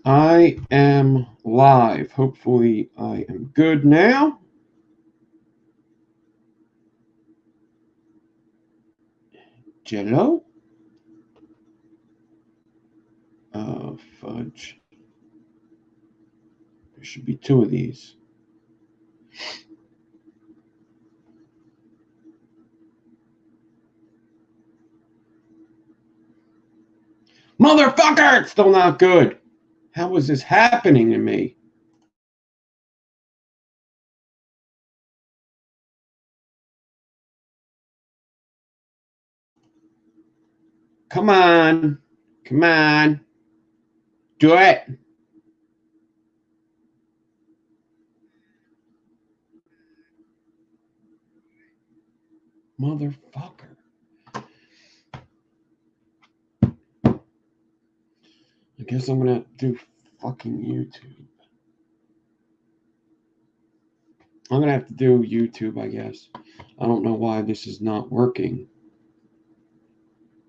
I am live. Hopefully I am good now. Jello? Fudge. There should be two of these. Motherfucker! It's still not good. How is this happening to me? Come on. Come on. Do it. Motherfucker. I guess I'm gonna do fucking YouTube. I'm gonna have to do YouTube, I guess. I don't know why this is not working.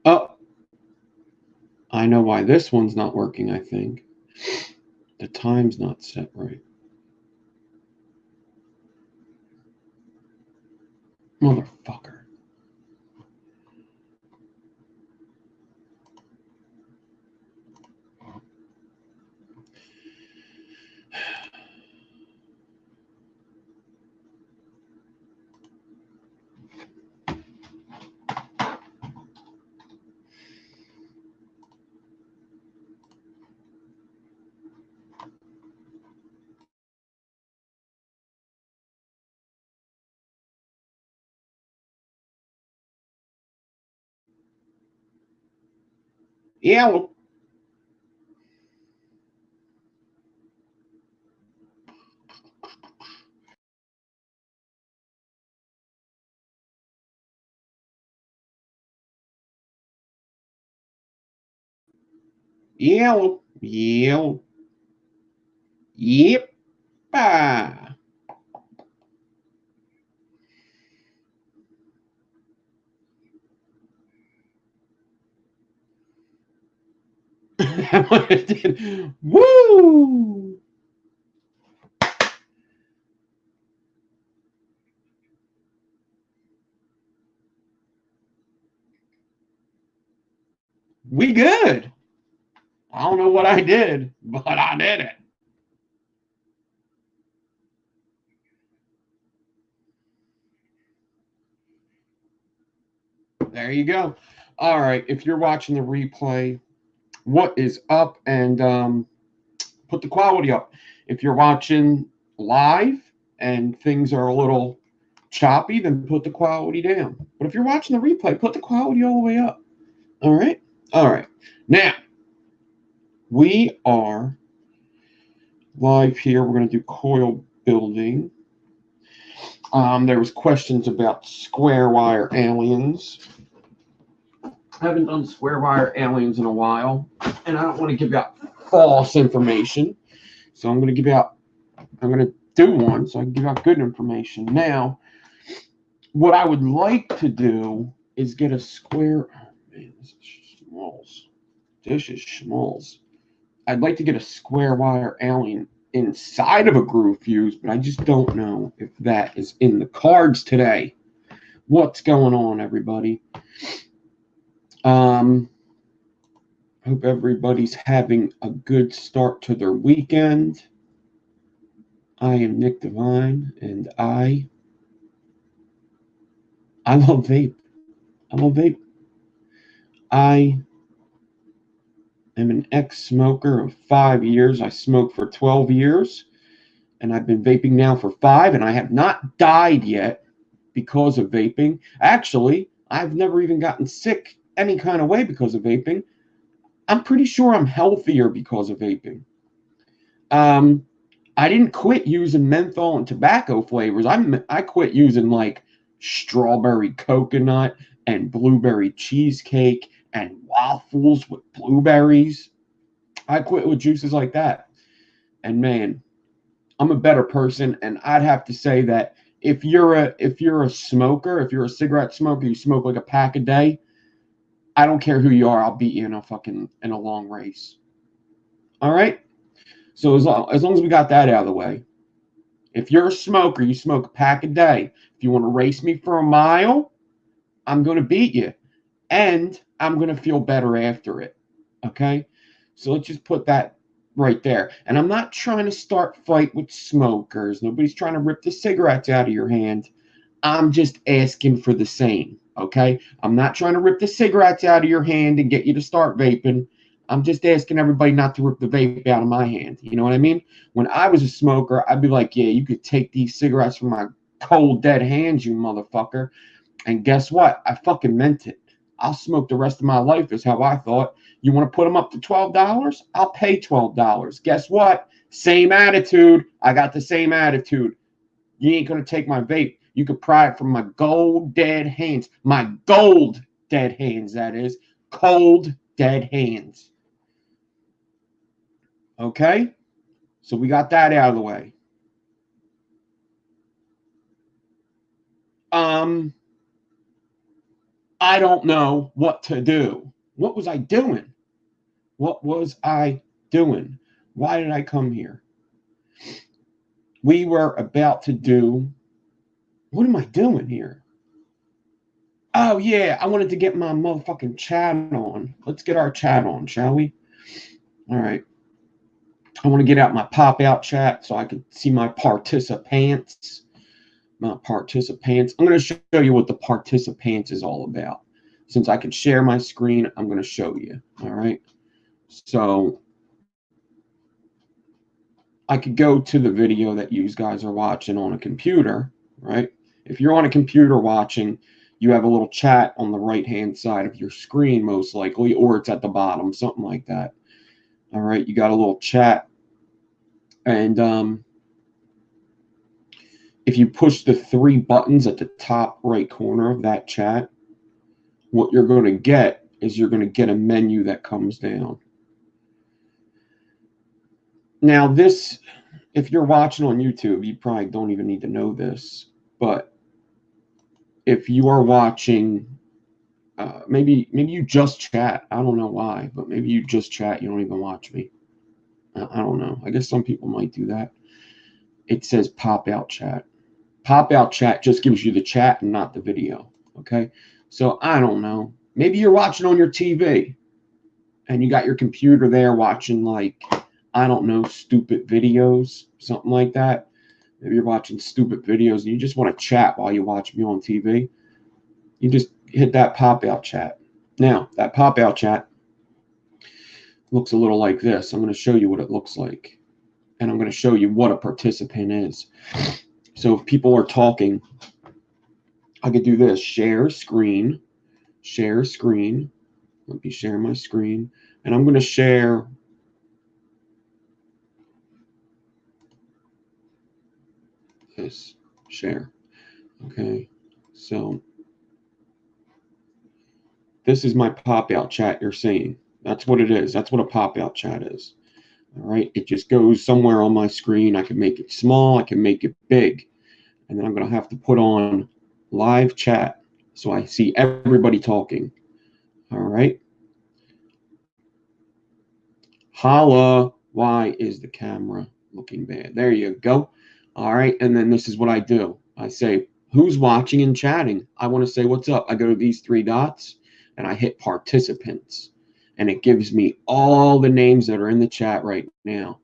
Oh. I know why this one's not working, I think. The time's not set right. Motherfucker. Yellow. Yellow. Yellow. Yep. Ah. Woo! We good. I don't know what I did, but I did it. There you go. All right. If you're watching the replay, what is up? And put the quality up. If you're watching live and things are a little choppy, then put the quality down. But if you're watching the replay, put the quality all the way up. All right? All right. Now, we are live here. We're going to do coil building. There was questions about square wire aliens. I haven't done square wire aliens in a while, and I don't want to give out false information. So I'm going to do one so I can give out good information. Now, what I would like to do is get a square. Oh man, this is smalls. This is smalls. I'd like to get a square wire alien inside of a groove fuse, but I just don't know if that is in the cards today. What's going on, everybody? Hope everybody's having a good start to their weekend. I am Nick Devine, and I love vape. I love vape. I am an ex-smoker of 5 years. I smoked for 12 years, and I've been vaping now for 5, and I have not died yet because of vaping. Actually, I've never even gotten sick any kind of way because of vaping. I'm pretty sure I'm healthier because of vaping. I didn't quit using menthol and tobacco flavors. I quit using like strawberry coconut and blueberry cheesecake and waffles with blueberries. I quit with juices like that. And man, I'm a better person. And I'd have to say that if you're a smoker, if you're a cigarette smoker, you smoke like a pack a day, I don't care who you are, I'll beat you in a long race. All right? So as long as we got that out of the way, if you're a smoker, you smoke a pack a day. If you want to race me for a mile, I'm going to beat you. And I'm going to feel better after it. Okay? So let's just put that right there. And I'm not trying to start fight with smokers. Nobody's trying to rip the cigarettes out of your hand. I'm just asking for the same. Okay? I'm not trying to rip the cigarettes out of your hand and get you to start vaping. I'm just asking everybody not to rip the vape out of my hand. You know what I mean? When I was a smoker, I'd be like, yeah, you could take these cigarettes from my cold, dead hands, you motherfucker. And guess what? I fucking meant it. I'll smoke the rest of my life is how I thought. You want to put them up to $12? I'll pay $12. Guess what? Same attitude. I got the same attitude. You ain't going to take my vape. You could pry it from my gold dead hands. My gold dead hands, that is. Cold dead hands. Okay? So we got that out of the way. I don't know what to do. What was I doing? What was I doing? Why did I come here? We were about to do... What am I doing here? Oh, yeah. I wanted to get my motherfucking chat on. Let's get our chat on, shall we? All right. I want to get out my pop-out chat so I can see my participants. My participants. I'm going to show you what the participants is all about. Since I can share my screen, I'm going to show you. All right. So I could go to the video that you guys are watching on a computer, right? If you're on a computer watching, you have a little chat on the right-hand side of your screen, most likely, or it's at the bottom, something like that. All right, you got a little chat. And if you push the 3 buttons at the top right corner of that chat, what you're going to get is you're going to get a menu that comes down. Now, this, if you're watching on YouTube, you probably don't even need to know this, but if you are watching, maybe you just chat. I don't know why, but maybe you just chat. You don't even watch me. I don't know. I guess some people might do that. It says pop-out chat. Pop-out chat just gives you the chat and not the video, okay? So, I don't know. Maybe you're watching on your TV, and you got your computer there watching, like, I don't know, stupid videos, something like that. Maybe you're watching stupid videos, and you just want to chat while you watch me on TV. You just hit that pop-out chat. Now, that pop-out chat looks a little like this. I'm going to show you what it looks like. And I'm going to show you what a participant is. So if people are talking, I could do this. Share screen. Share screen. Let me share my screen. And I'm going to share this. Share. Okay. So this is my pop-out chat you're seeing. That's what it is. That's what a pop-out chat is. All right. It just goes somewhere on my screen. I can make it small. I can make it big. And then I'm going to have to put on live chat so I see everybody talking. All right. Holla. Why is the camera looking bad? There you go. All right. And then this is what I do. I say, who's watching and chatting? I want to say, what's up? I go to these 3 dots and I hit participants. And it gives me all the names that are in the chat right now.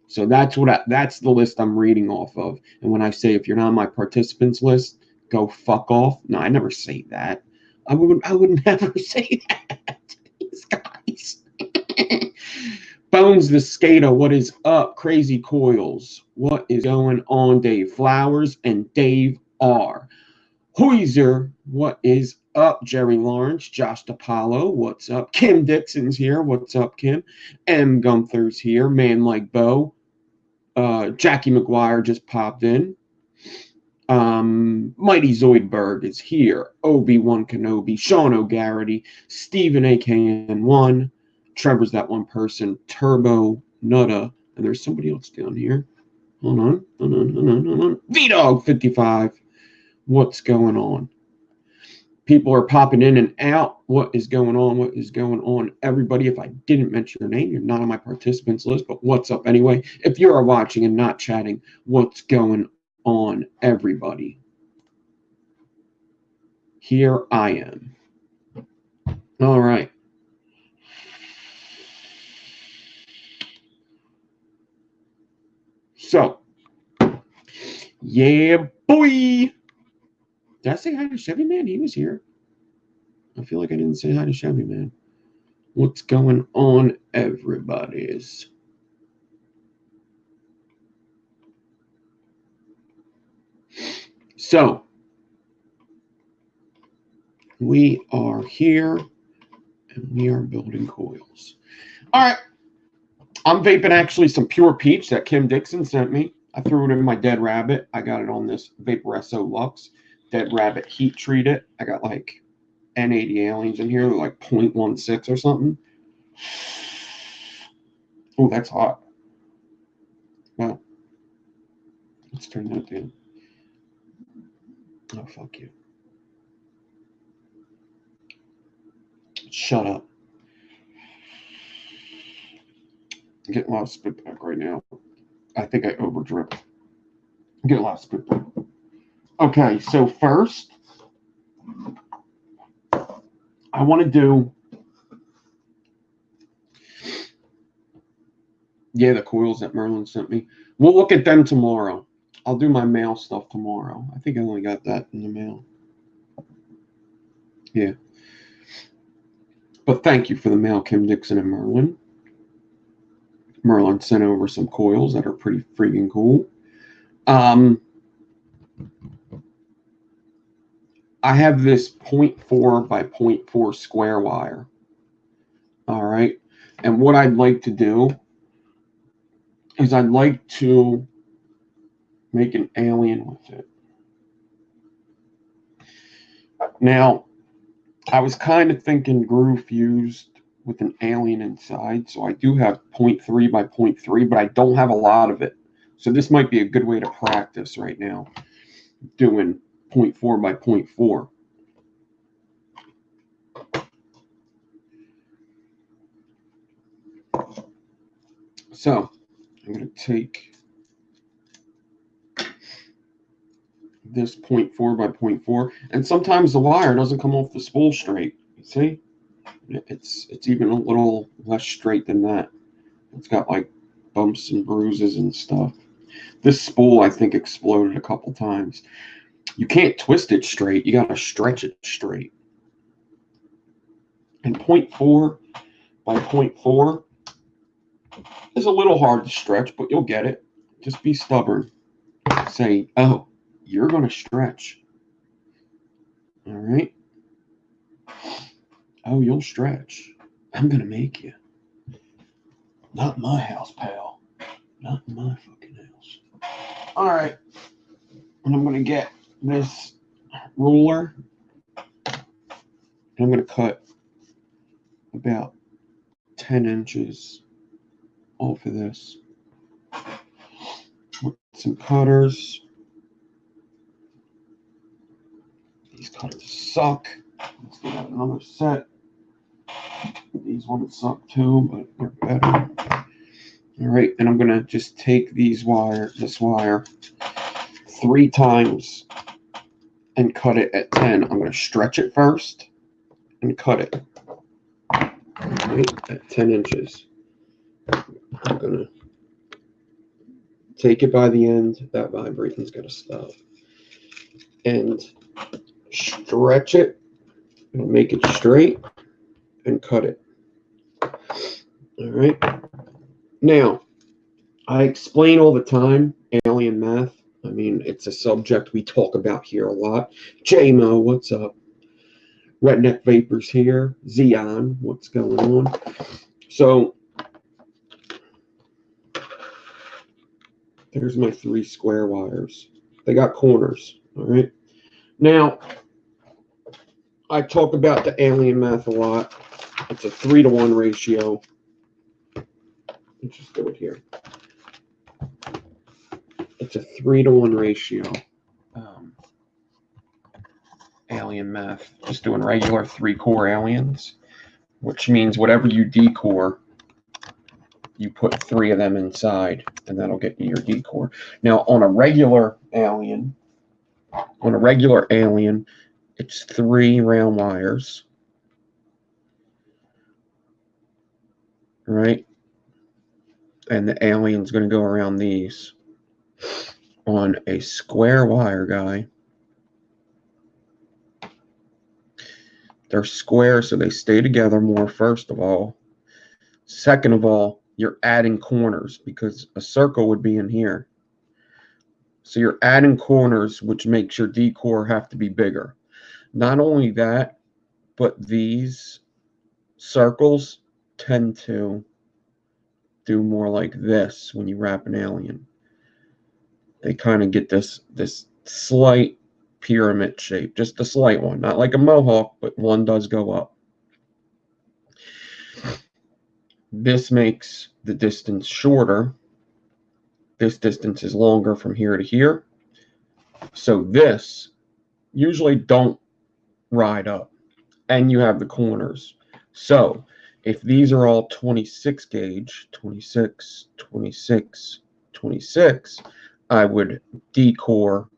So that's that's the list I'm reading off of. And when I say, if you're not on my participants list, go fuck off. No, I never say that. I would never say that. These guys. Bones the Skater, what is up? Crazy Coils, what is going on? Dave Flowers and Dave R. Hoiser, what is up? Jerry Lawrence, Josh DePaulo, what's up? Kim Dixon's here, what's up, Kim? M. Gunther's here, Man Like Bo. Jackie McGuire just popped in. Mighty Zoidberg is here. Obi-Wan Kenobi, Sean O'Garrity, Stephen AKN1, Trevor's that one person, Turbo Nutta, and there's somebody else down here. Hold on. V-Dog 55. What's going on? People are popping in and out. What is going on? What is going on? Everybody, if I didn't mention your name, you're not on my participants list, but what's up anyway? If you are watching and not chatting, what's going on, everybody? Here I am. All right. So, yeah, boy. Did I say hi to Chevy Man? He was here. I feel like I didn't say hi to Chevy Man. What's going on, everybody's? So, we are here, and we are building coils. All right. I'm vaping actually some Pure Peach that Kim Dixon sent me. I threw it in my Dead Rabbit. I got it on this Vaporesso Lux. Dead Rabbit heat treated. I got like N80 aliens in here, like 0.16 or something. Oh, that's hot. Well, let's turn that down. Oh, fuck you. Shut up. I'm getting a lot of spit back right now. I think I overdrip. I'm getting a lot of spit back. Okay, so first, I want to do, the coils that Merlin sent me. We'll look at them tomorrow. I'll do my mail stuff tomorrow. I think I only got that in the mail. Yeah. But thank you for the mail, Kim Dixon and Merlin. Merlin sent over some coils that are pretty freaking cool. I have this 0.4 by 0.4 square wire. All right. And what I'd like to do is I'd like to make an alien with it. Now, I was kind of thinking groove fused with an alien inside. So I do have 0.3 by 0.3, but I don't have a lot of it. So this might be a good way to practice right now, doing 0.4 by 0.4. So I'm going to take this 0.4 by 0.4, and sometimes the wire doesn't come off the spool straight. You see, it's even a little less straight than that. It's got like bumps and bruises and stuff. This spool, I think, exploded a couple times. You can't twist it straight. You got to stretch it straight. And 0.4 by 0.4 is a little hard to stretch, but you'll get it. Just be stubborn. Say, oh, you're going to stretch. All right. Oh, you'll stretch. I'm going to make you. Not in my house, pal. Not in my fucking house. All right. And I'm going to get this ruler. And I'm going to cut about 10 inches off of this with some cutters. These cutters suck. Let's get out another set. These ones suck too, but they're better. All right, and I'm gonna just take this wire 3 times and cut it at 10. I'm gonna stretch it first and cut it. Right, at 10 inches. I'm gonna take it by the end. That vibrating's gotta stop. And stretch it and make it straight and cut it. All right. Now, I explain all the time alien math. I mean, it's a subject we talk about here a lot. J-Mo, what's up? Redneck Vapors here. Xeon, what's going on? So, there's my 3 square wires. They got corners, all right? Now, I talk about the alien math a lot. It's a 3-to-1 ratio. Let's just do it here. It's a 3-to-1 ratio. Alien alien math. Just doing regular 3-core aliens, which means whatever you decore, you put 3 of them inside, and that'll get you your decore. Now, on a regular alien, it's 3 round wires, right? And the alien's going to go around these. On a square wire guy, they're square, so they stay together more, first of all. Second of all, you're adding corners because a circle would be in here. So you're adding corners, which makes your decore have to be bigger. Not only that, but these circles tend to do more like this when you wrap an alien. They kind of get this slight pyramid shape, just a slight one, not like a mohawk, but one does go up. This makes the distance shorter. This distance is longer from here to here. So this usually don't ride up, and you have the corners. So if these are all 26 gauge, 26, 26, 26, I would decore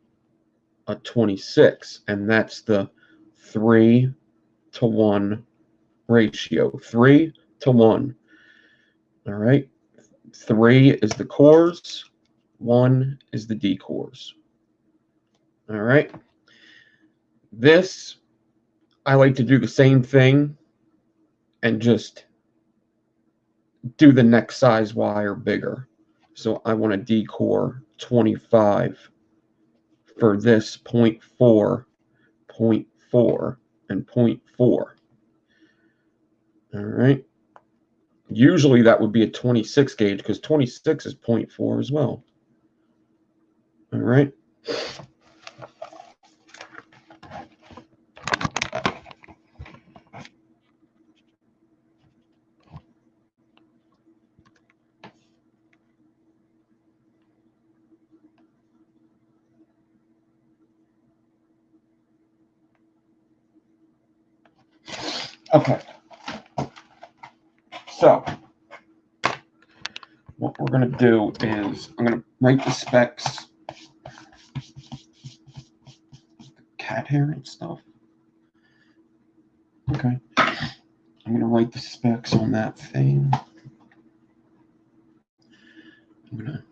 a 26, and that's the 3-to-1 ratio. 3-to-1. All right. 3 is the cores, 1 is the decores. All right. This, I like to do the same thing and just do the next size wire bigger. So I want to decore 25 for this 0.4, 0.4, and 0.4. All right. Usually that would be a 26 gauge because 26 is 0.4 as well. All right. Okay. So what we're going to do is I'm going to write the specs, cat hair and stuff. Okay. I'm going to write the specs on that thing. I'm going to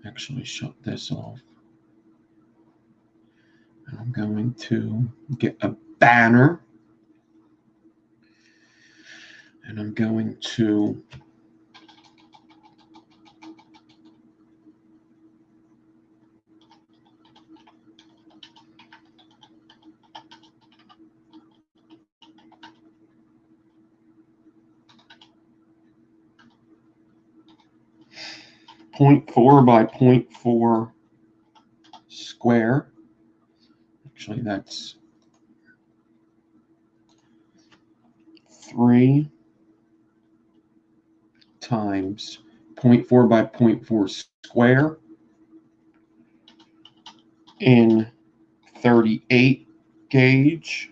actually shut this off. And I'm going to get a banner. And I'm going to .4 by 0.4 square. Actually, that's 3 times 0.4 by 0.4 square in 38 gauge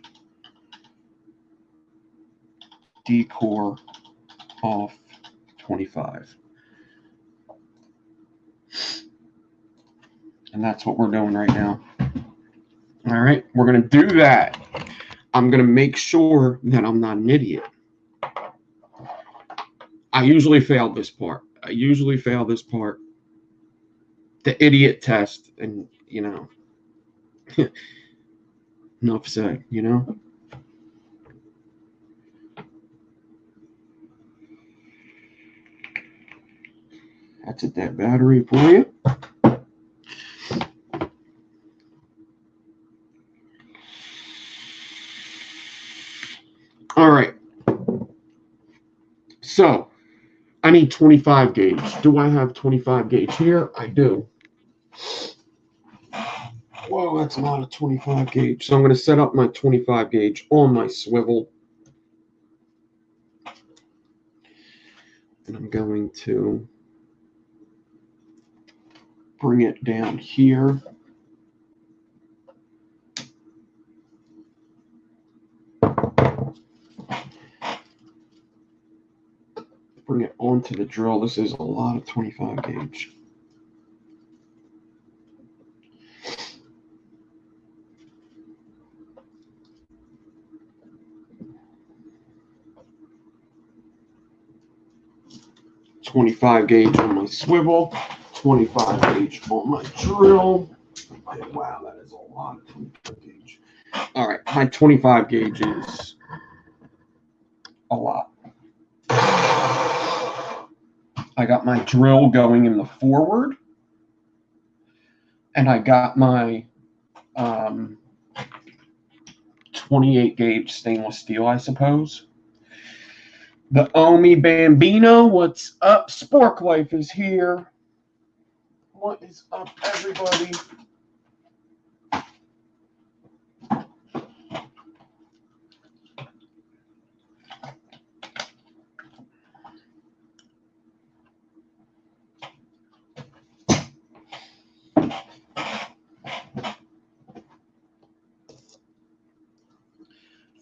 decore off 25. And that's what we're doing right now. All right, we're going to do that. I'm going to make sure that I'm not an idiot. I usually fail this part. The idiot test, and, you know, enough said, you know. That's a dead battery for you. All right. So, I need 25 gauge. Do I have 25 gauge here? I do. Whoa, that's a lot of 25 gauge. So I'm going to set up my 25 gauge on my swivel. And I'm going to bring it down here. to the drill. This is a lot of 25 gauge. .25 gauge on my swivel, 25 gauge on my drill. Okay, wow, that is a lot of 25 gauge. All right, my 25 gauge is a lot. I got my drill going in the forward, and I got my 28 gauge stainless steel, I suppose. The Omi Bambino, what's up? Spork Life is here. What is up, everybody?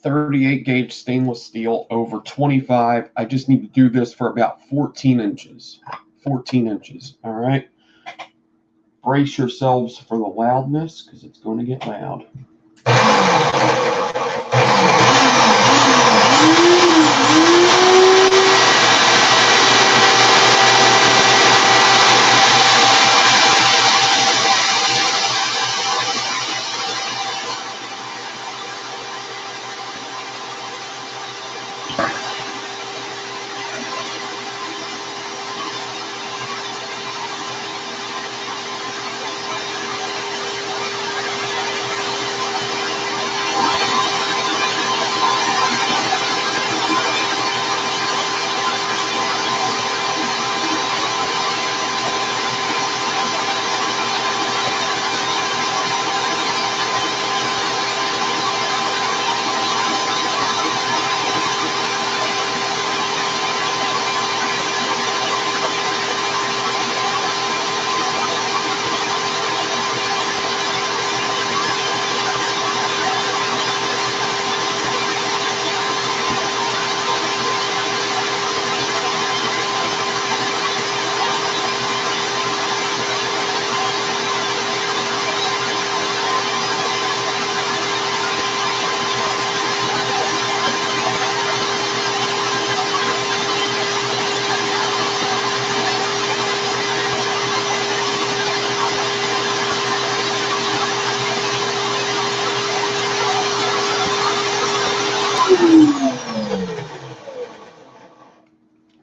.38 gauge stainless steel over 25. I just need to do this for about 14 inches. 14 inches, all right? Brace yourselves for the loudness because it's going to get loud.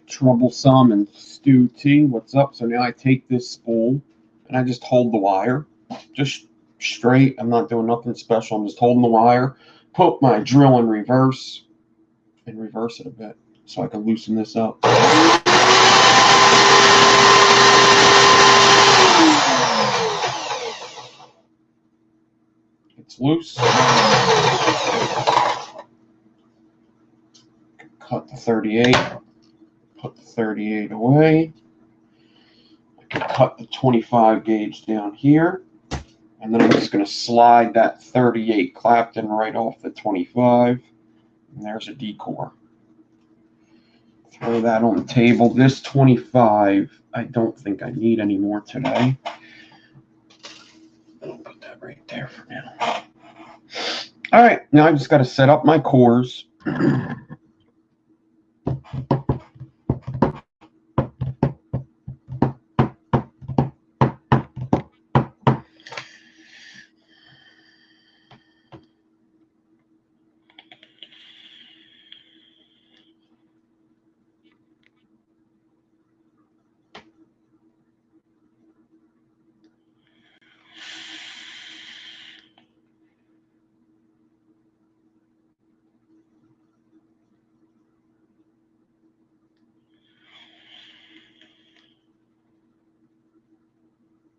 Troublesome and Stu T, what's up? So now I take this spool and I just hold the wire, just straight. I'm not doing nothing special. I'm just holding the wire, put my drill in reverse and reverse it a bit so I can loosen this up. It's loose. Cut the 38. Put the 38 away. I can cut the 25 gauge down here. And then I'm just going to slide that 38 clapton right off the 25. And there's a decor. Throw that on the table. This 25, I don't think I need any more today. I'll put that right there for now. All right, now I just got to set up my cores.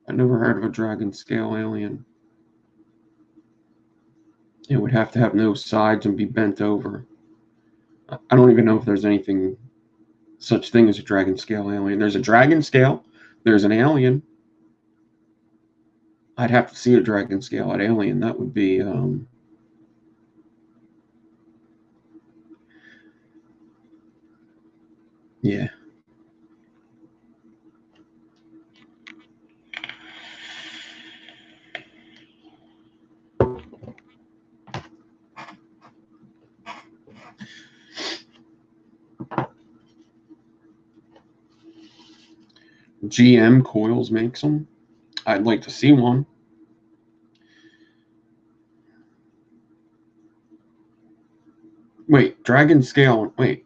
I never heard of a dragon scale alien. It would have to have no sides and be bent over. I don't even know if there's anything such thing as a dragon scale alien. There's a dragon scale. There's an alien. I'd have to see a dragon scale at alien. That would be yeah. GM Coils makes them. I'd like to see one. Wait, Dragon Scale. Wait,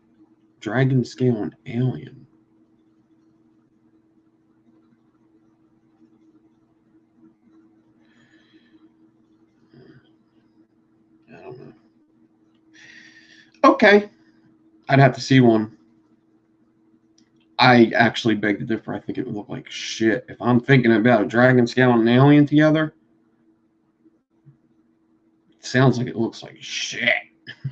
Dragon Scale and Alien. I don't know. Okay, I'd have to see one. I actually beg to differ. I think it would look like shit. If I'm thinking about a Dragon Scale and an Alien together, it sounds like it looks like shit.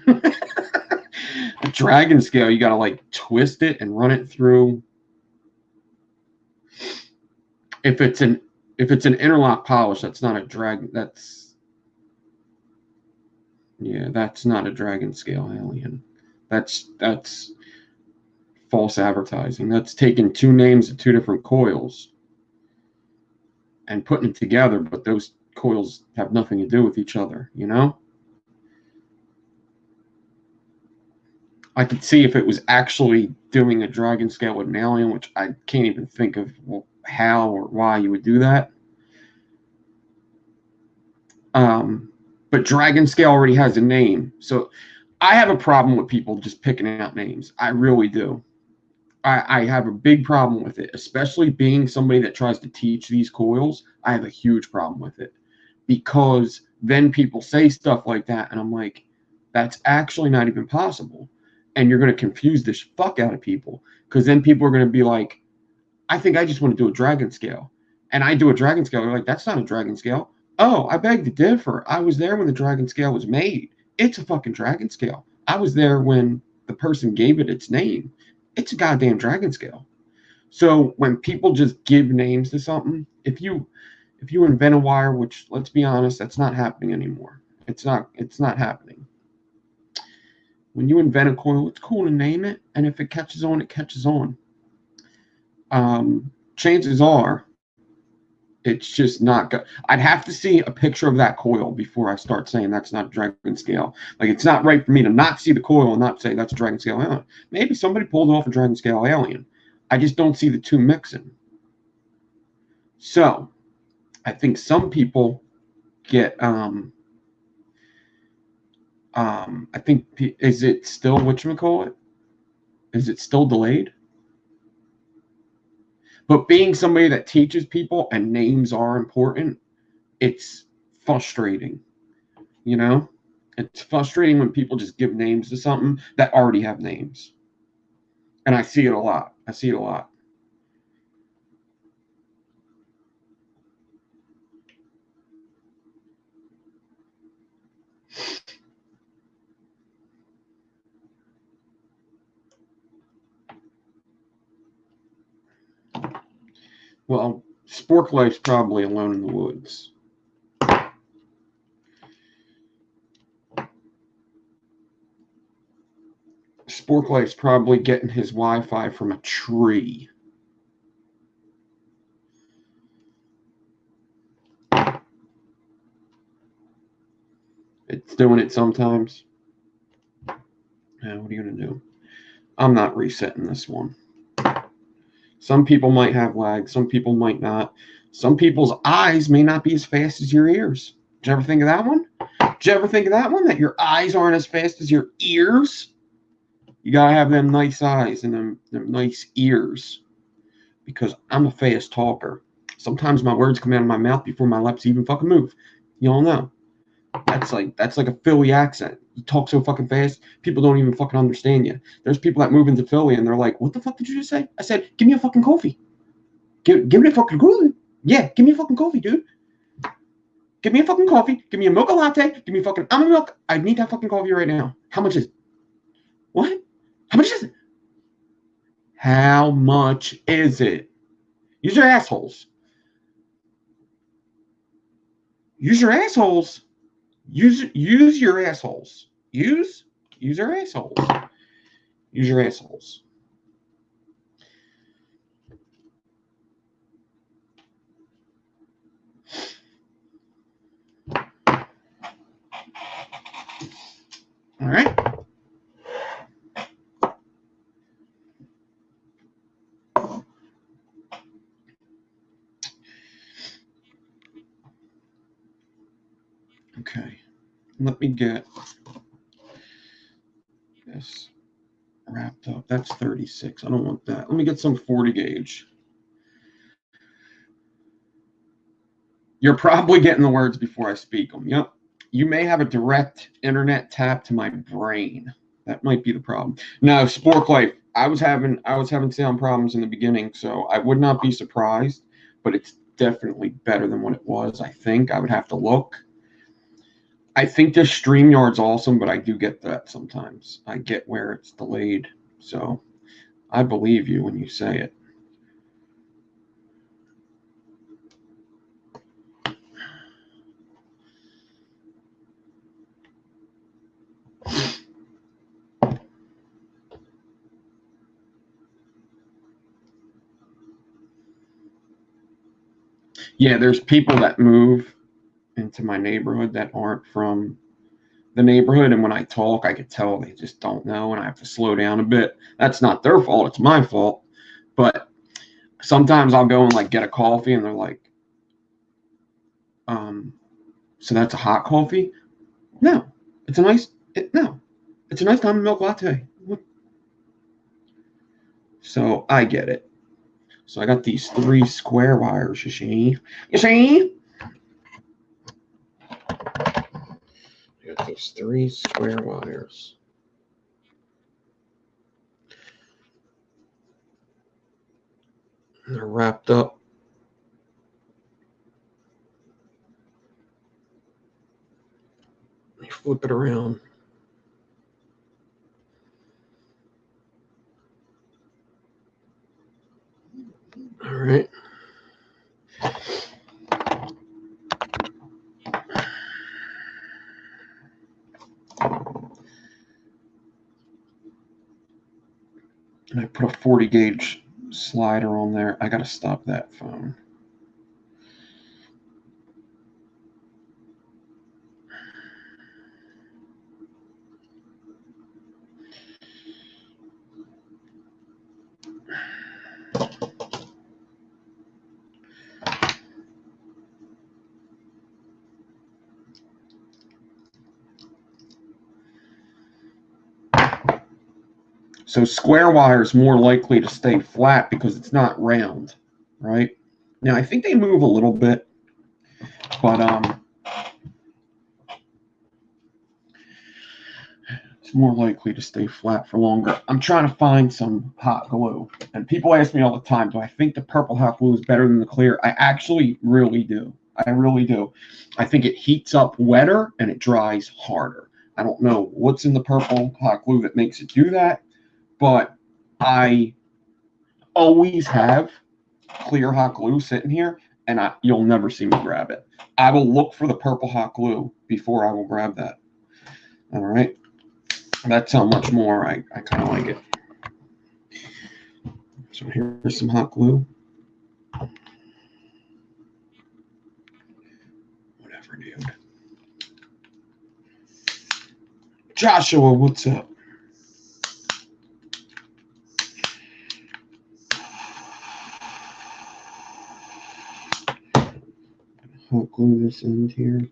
A Dragon Scale, you gotta like twist it and run it through. If it's an interlock polish, that's not a dragon. That's not a Dragon Scale Alien. That's false advertising. That's taking two names of two different coils and putting it together, but those coils have nothing to do with each other, you know? I could see if it was actually doing a Dragon Scale with an Alien, which I can't even think of how or why you would do that. But Dragon Scale already has a name. So I have a problem with people just picking out names. I really do. I have a big problem with it, especially being somebody that tries to teach these coils. I have a huge problem with it because then people say stuff like that, and I'm like, that's actually not even possible. And you're going to confuse the fuck out of people because then people are going to be like, I think I just want to do a Dragon Scale. And I do a Dragon Scale. They're like, that's not a Dragon Scale. Oh, I beg to differ. I was there when the Dragon Scale was made. It's a fucking Dragon Scale. I was there when the person gave it its name. It's a goddamn Dragon Scale. So when people just give names to something, if you invent a wire, which let's be honest, that's not happening anymore. It's not happening. When you invent a coil, it's cool to name it, and if it catches on, it catches on. Chances are it's just not good. I'd have to see a picture of that coil before I start saying that's not Dragon Scale. Like, it's not right for me to not see the coil and not say that's a Dragon Scale Alien. Maybe somebody pulled off a Dragon Scale Alien. I just don't see the two mixing. So, I think some people get, I think, is it still, whatchamacallit? Is it still delayed? But being somebody that teaches people and names are important, it's frustrating, you know? It's frustrating when people just give names to something that already have names. And I see it a lot. Well, Spork Life's probably alone in the woods. Spork Life's probably getting his Wi-Fi from a tree. It's doing it sometimes. Yeah, what are you going to do? I'm not resetting this one. Some people might have lag. Some people might not. Some people's eyes may not be as fast as your ears. Did you ever think of that one? Did you ever think of that one? That your eyes aren't as fast as your ears? You got to have them nice eyes and them nice ears. Because I'm a fast talker. Sometimes my words come out of my mouth before my lips even fucking move. You all know. That's like a Philly accent. You talk so fucking fast, people don't even fucking understand you. There's people that move into Philly and they're like, "What the fuck did you just say?" I said, "Give me a fucking coffee. Give me a fucking coffee. Yeah, give me a fucking coffee, dude. Give me a fucking coffee. Give me a mocha latte. Give me a fucking almond milk. I need that fucking coffee right now. How much is it? What? How much is it? How much is it? Use your assholes. Use your assholes. Use your assholes. Use your assholes. Use your assholes. All right. Okay, let me get this wrapped up. That's 36. I don't want that. Let me get some 40 gauge. You're probably getting the words before I speak them. Yep. You may have a direct internet tap to my brain. That might be the problem. No, Sport Life. I was having sound problems in the beginning, so I would not be surprised, but it's definitely better than what it was. I think I would have to look. I think this StreamYard's awesome, but I do get that sometimes. I get where it's delayed, so I believe you when you say it. Yeah, there's people that move into my neighborhood that aren't from the neighborhood, and when I talk, I could tell they just don't know, and I have to slow down a bit. That's not their fault; it's my fault. But sometimes I'll go and like get a coffee, and they're like, "So that's a hot coffee?" No, it's a nice. No, it's a nice diamond milk latte. So I get it. So I got these 3 square wires. You see? You see? I got these 3 square wires. And they're wrapped up. Let me flip it around. All right. And I put a 40 gauge slider on there. I got to stop that phone. So square wire is more likely to stay flat because it's not round, right? Now I think they move a little bit, but it's more likely to stay flat for longer. I'm trying to find some hot glue, and people ask me all the time, do I think the purple hot glue is better than the clear? I actually really do. I really do. I think it heats up wetter and it dries harder. I don't know what's in the purple hot glue that makes it do that, but I always have clear hot glue sitting here, and you'll never see me grab it. I will look for the purple hot glue before I will grab that. All right. That's how much more I kind of like it. So here's some hot glue. Whatever, dude. Joshua, what's up? Hot glue this end here.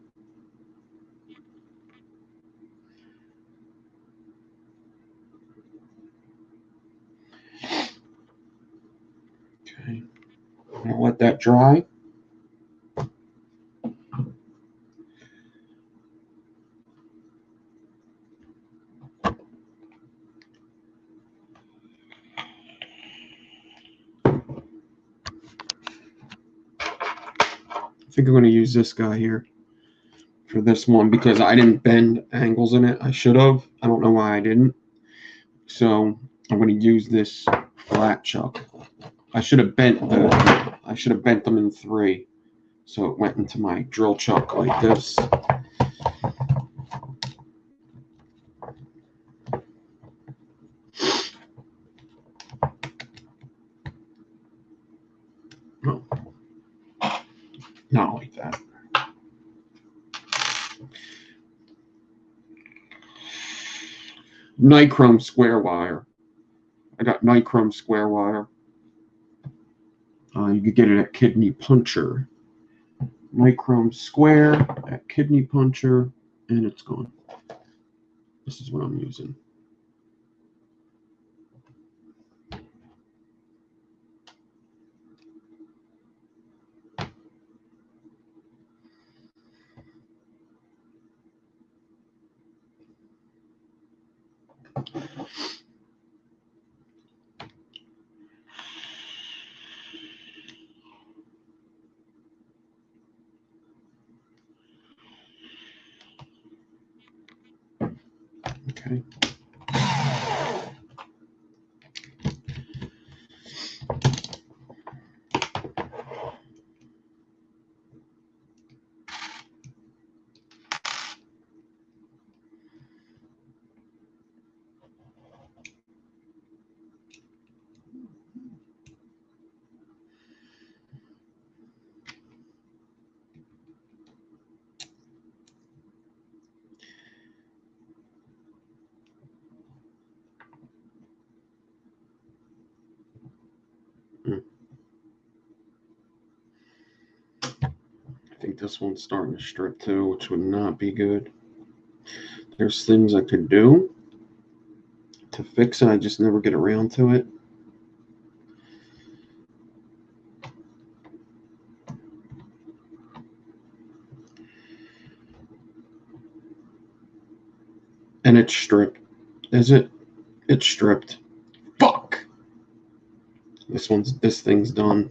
Okay. I'm gonna let that dry. I think I'm going to use this guy here for this one because I didn't bend angles in it. I should have. I don't know why I didn't. So I'm going to use this flat chuck. I should have bent them in 3, so it went into my drill chuck like this. Oh. Not like that. Nichrome square wire. I got nichrome square wire. You could get it at Kidney Puncher. Microme square, that kidney puncher, and it's gone. This is what I'm using. Okay. I think this one's starting to strip too, which would not be good. There's things I could do to fix it. I just never get around to it. And it's stripped. Is it? It's stripped. Fuck! This thing's done.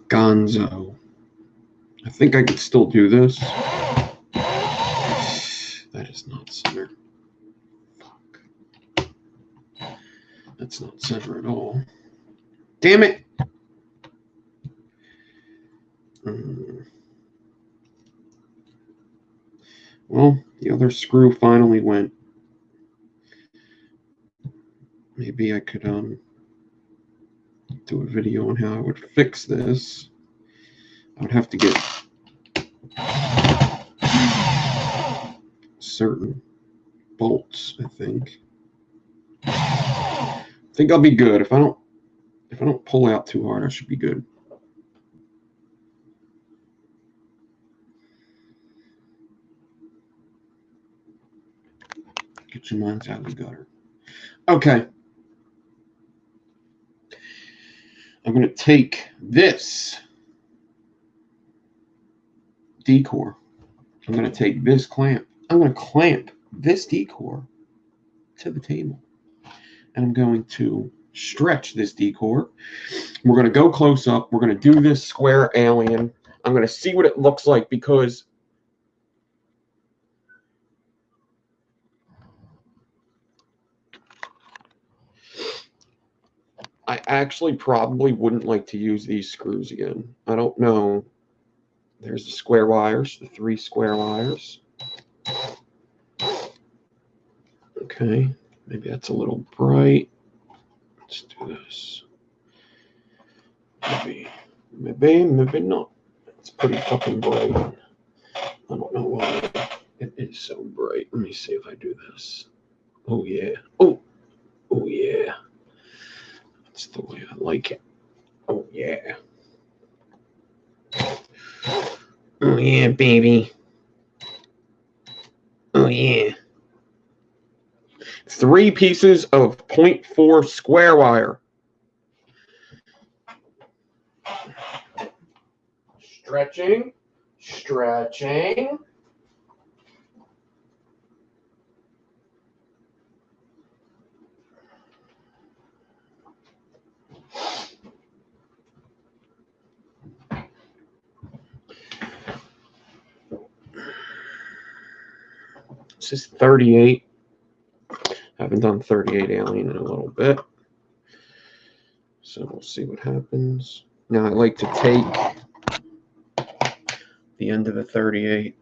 Gonzo. I think I could still do this. That is not center. Fuck. That's not center at all. Damn it! Well, the other screw finally went. Maybe I could do a video on how I would fix this. I would have to get certain bolts, I think. I think I'll be good. If I don't pull out too hard, I should be good. Get your minds out of the gutter. Okay. I'm going to take this decor. I'm going to take this clamp. I'm going to clamp this decor to the table. And I'm going to stretch this decor. We're going to go close up. We're going to do this square alien. I'm going to see what it looks like because I actually probably wouldn't like to use these screws again. I don't know. There's the square wires, the 3 square wires. Okay, maybe that's a little bright. Let's do this. Maybe not. It's pretty fucking bright. I don't know why it is so bright. Let me see if I do this. Oh yeah. Oh yeah. That's the way I like it. Oh yeah. Oh yeah, baby. Oh yeah. 3 pieces of 0.4 square wire. Stretching. This is 38. I haven't done 38 alien in a little bit. So we'll see what happens. Now I like to take the end of the 38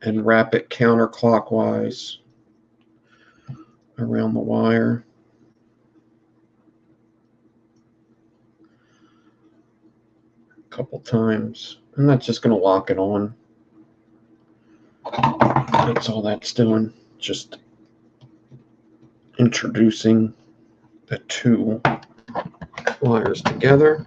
and wrap it counterclockwise around the wire. A couple times. And that's just going to lock it on. That's all that's doing. Just introducing the 2 wires together.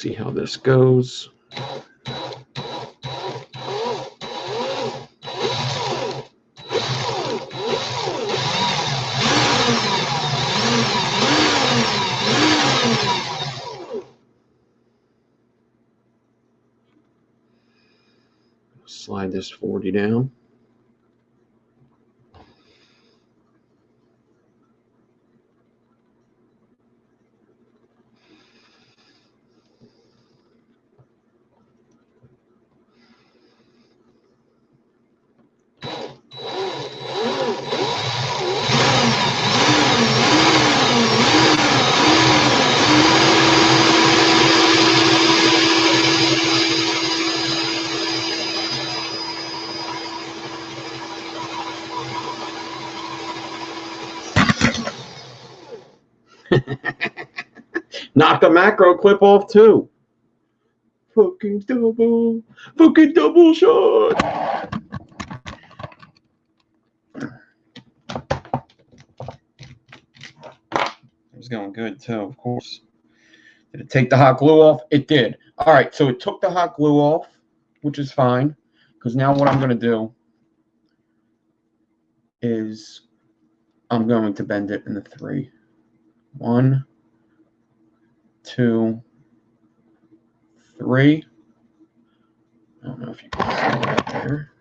see how this goes. Slide this 40 down. Knock the macro clip off too. Fucking double shot. It was going good too, of course. Did it take the hot glue off? It did. All right, so it took the hot glue off, which is fine, because now what I'm going to do is I'm going to bend it in the 3. 1, 2, 3. I don't know if you can see that there.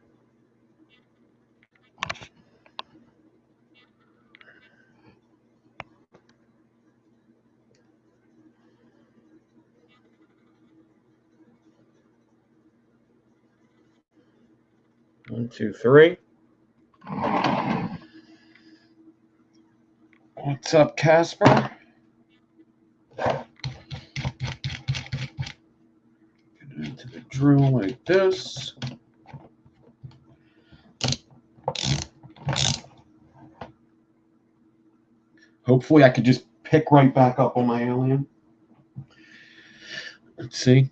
One, 2, 3. What's up, Casper? Get it into the drill like this. Hopefully I could just pick right back up on my alien. Let's see.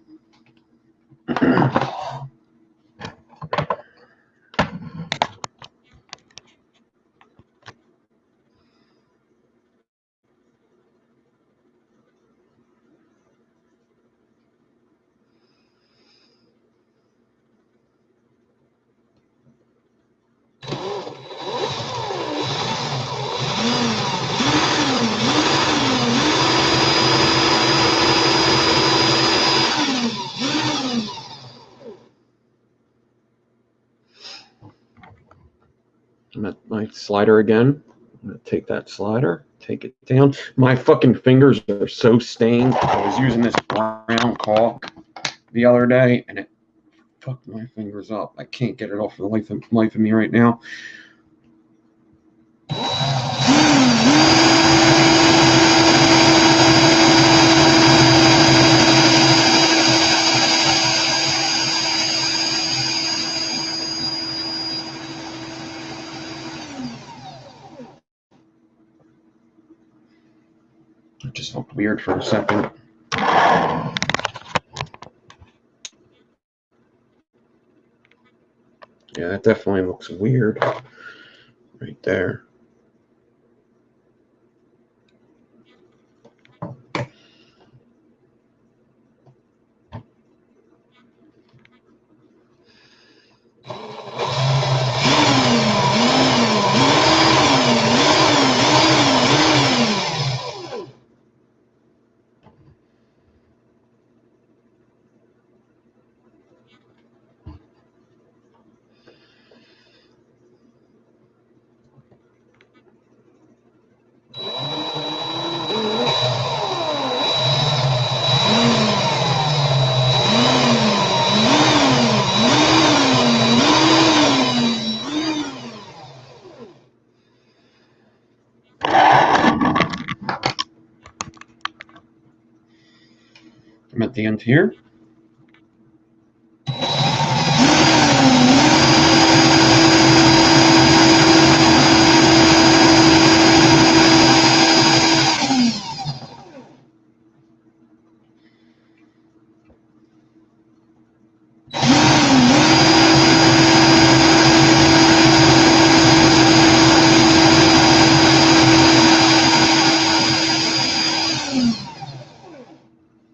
I'm at my slider again. I'm going to take that slider, take it down. My fucking fingers are so stained. I was using this brown caulk the other day, and it fucked my fingers up. I can't get it off for the life of me right now. It just looked weird for a second. Yeah, that definitely looks weird right there. I'm at the end here.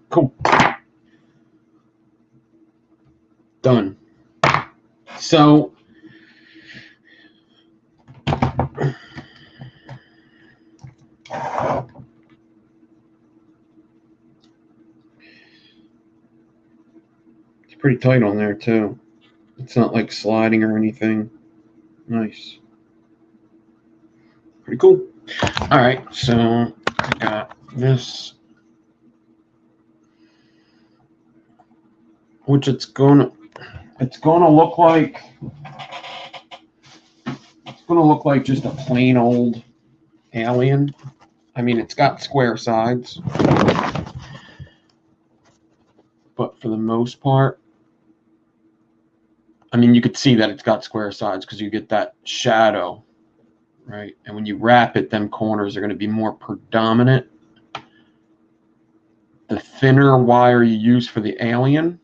Cool. So it's pretty tight on there too. It's not like sliding or anything. Nice. Pretty cool. All right, so I got this, which it's gonna look like just a plain old alien. I mean, it's got square sides, but for the most part, I mean, you could see that it's got square sides because you get that shadow, right? And when you wrap it, them corners are going to be more predominant. The thinner wire you use for the alien,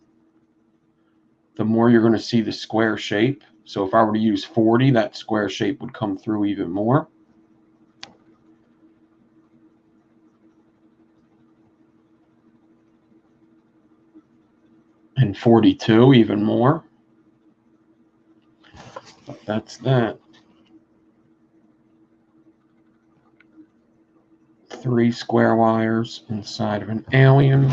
the more you're going to see the square shape. So if I were to use 40, that square shape would come through even more. And 42, even more. But that's that. 3 square wires inside of an alien.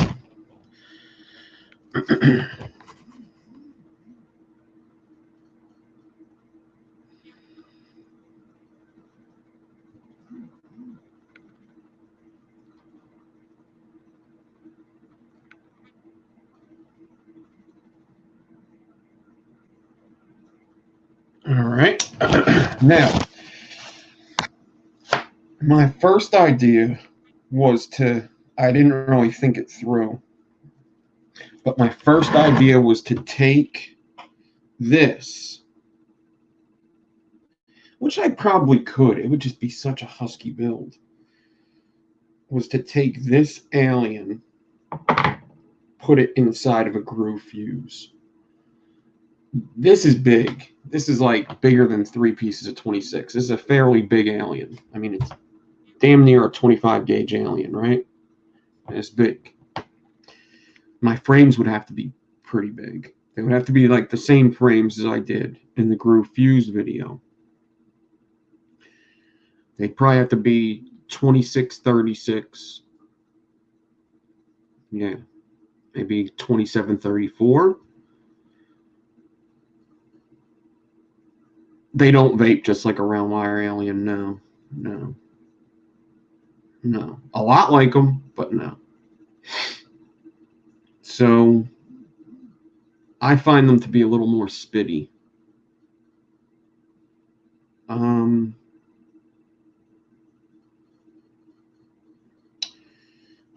All right. Now, my first idea was I didn't really think it through, but my first idea was to take this, which I probably could. It would just be such a husky build. Was to take this alien, put it inside of a groove fuse. This is big. This is like bigger than 3 pieces of 26. This is a fairly big alien. I mean, it's damn near a 25 gauge alien, right? It's big. My frames would have to be pretty big. They would have to be like the same frames as I did in the groove fuse video. They'd probably have to be 26, 36. Yeah. Maybe 27, 34. They don't vape just like a round wire alien. No. A lot like them, but no. So I find them to be a little more spitty. I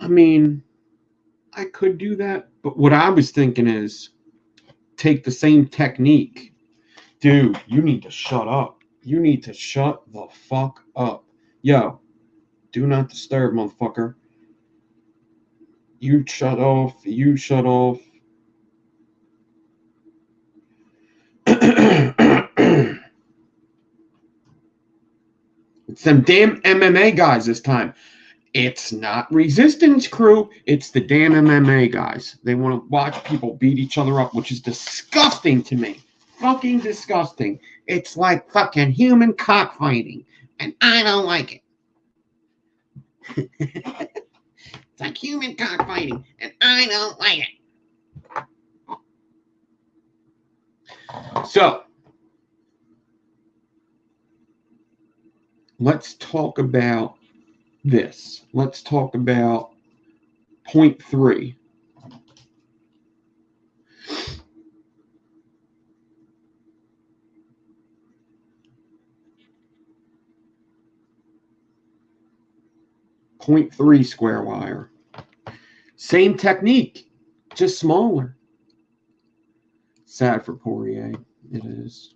mean, I could do that, but what I was thinking is take the same technique. Dude, you need to shut up. You need to shut the fuck up. Yo, do not disturb, motherfucker. You shut off. You shut off. It's them damn MMA guys this time. It's not Resistance Crew. It's the damn MMA guys. They want to watch people beat each other up, which is disgusting to me. Fucking disgusting. It's like fucking human cockfighting, and I don't like it. It's like human cockfighting, and I don't like it. So, let's talk about this. Let's talk about point 3. Point 3 square wire. Same technique, just smaller. Sad for Poirier. It is.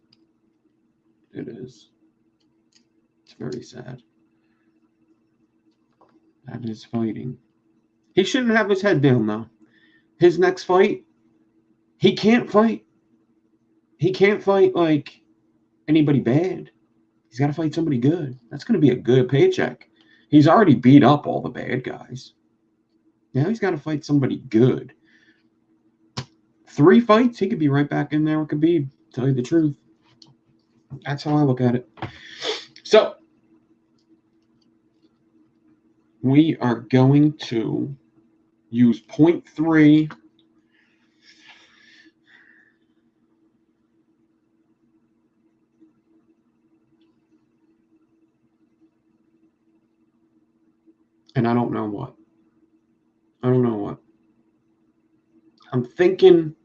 It is. It's very sad. That is fighting. He shouldn't have his head down, though. His next fight, he can't fight. He can't fight like anybody bad. He's got to fight somebody good. That's going to be a good paycheck. He's already beat up all the bad guys. Now he's got to fight somebody good. 3 fights, he could be right back in there with Khabib. tell you the truth. That's how I look at it. So we are going to use 0.3. And I don't know what. I'm thinking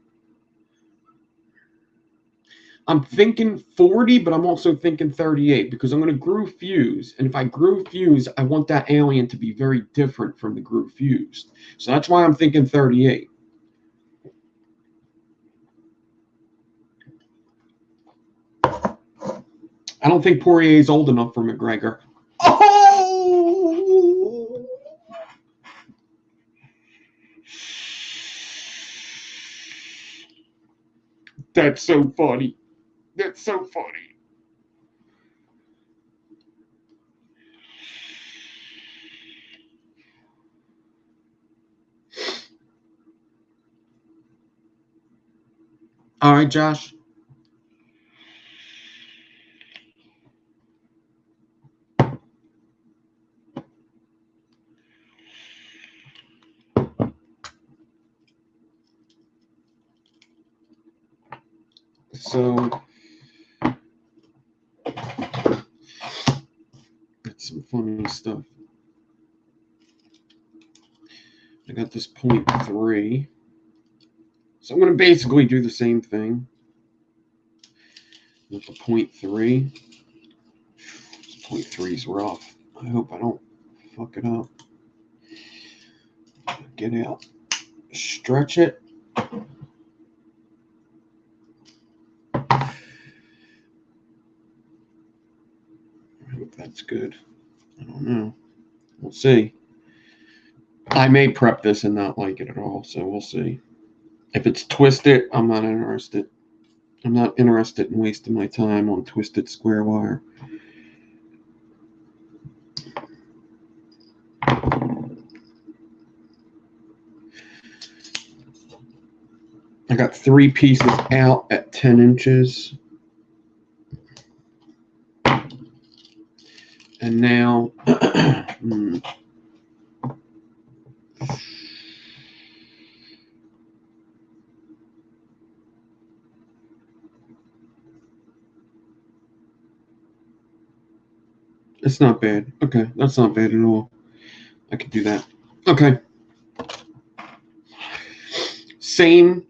40, but I'm also thinking 38 because I'm going to groove fuse. And if I groove fuse, I want that alien to be very different from the groove fused. So that's why I'm thinking 38. I don't think Poirier is old enough for McGregor. Oh! That's so funny. That's so funny. All right, Josh. So that's some funny stuff. I got this 0.3. So I'm going to basically do the same thing with the 0.3. 0.3 is rough. I hope I don't fuck it up. Get out. Stretch it. I hope that's good. I don't know. We'll see. I may prep this and not like it at all, so we'll see. If it's twisted, I'm not interested. I'm not interested in wasting my time on twisted square wire. I got 3 pieces out at 10 inches. And now, it's not bad. Okay, that's not bad at all. I could do that. Okay. Same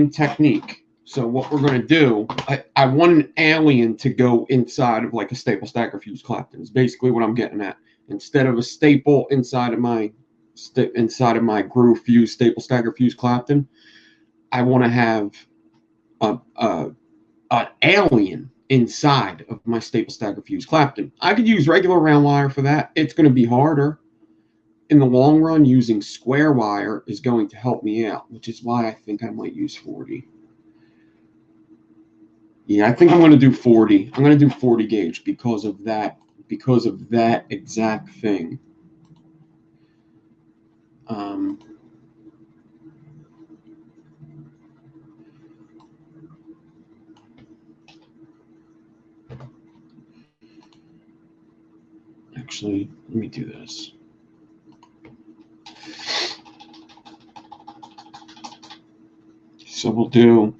technique. So what we're going to do, I want an alien to go inside of like a staple stacker fuse clapton. Is basically what I'm getting at. Instead of a staple inside of my groove fuse staple stacker fuse clapton, I want to have an alien inside of my staple stacker fuse clapton. I could use regular round wire for that. It's going to be harder. In the long run, using square wire is going to help me out, which is why I think I might use 40. Yeah, I think I'm going to do 40. I'm going to do 40 gauge because of that exact thing. Actually, let me do this. So we'll do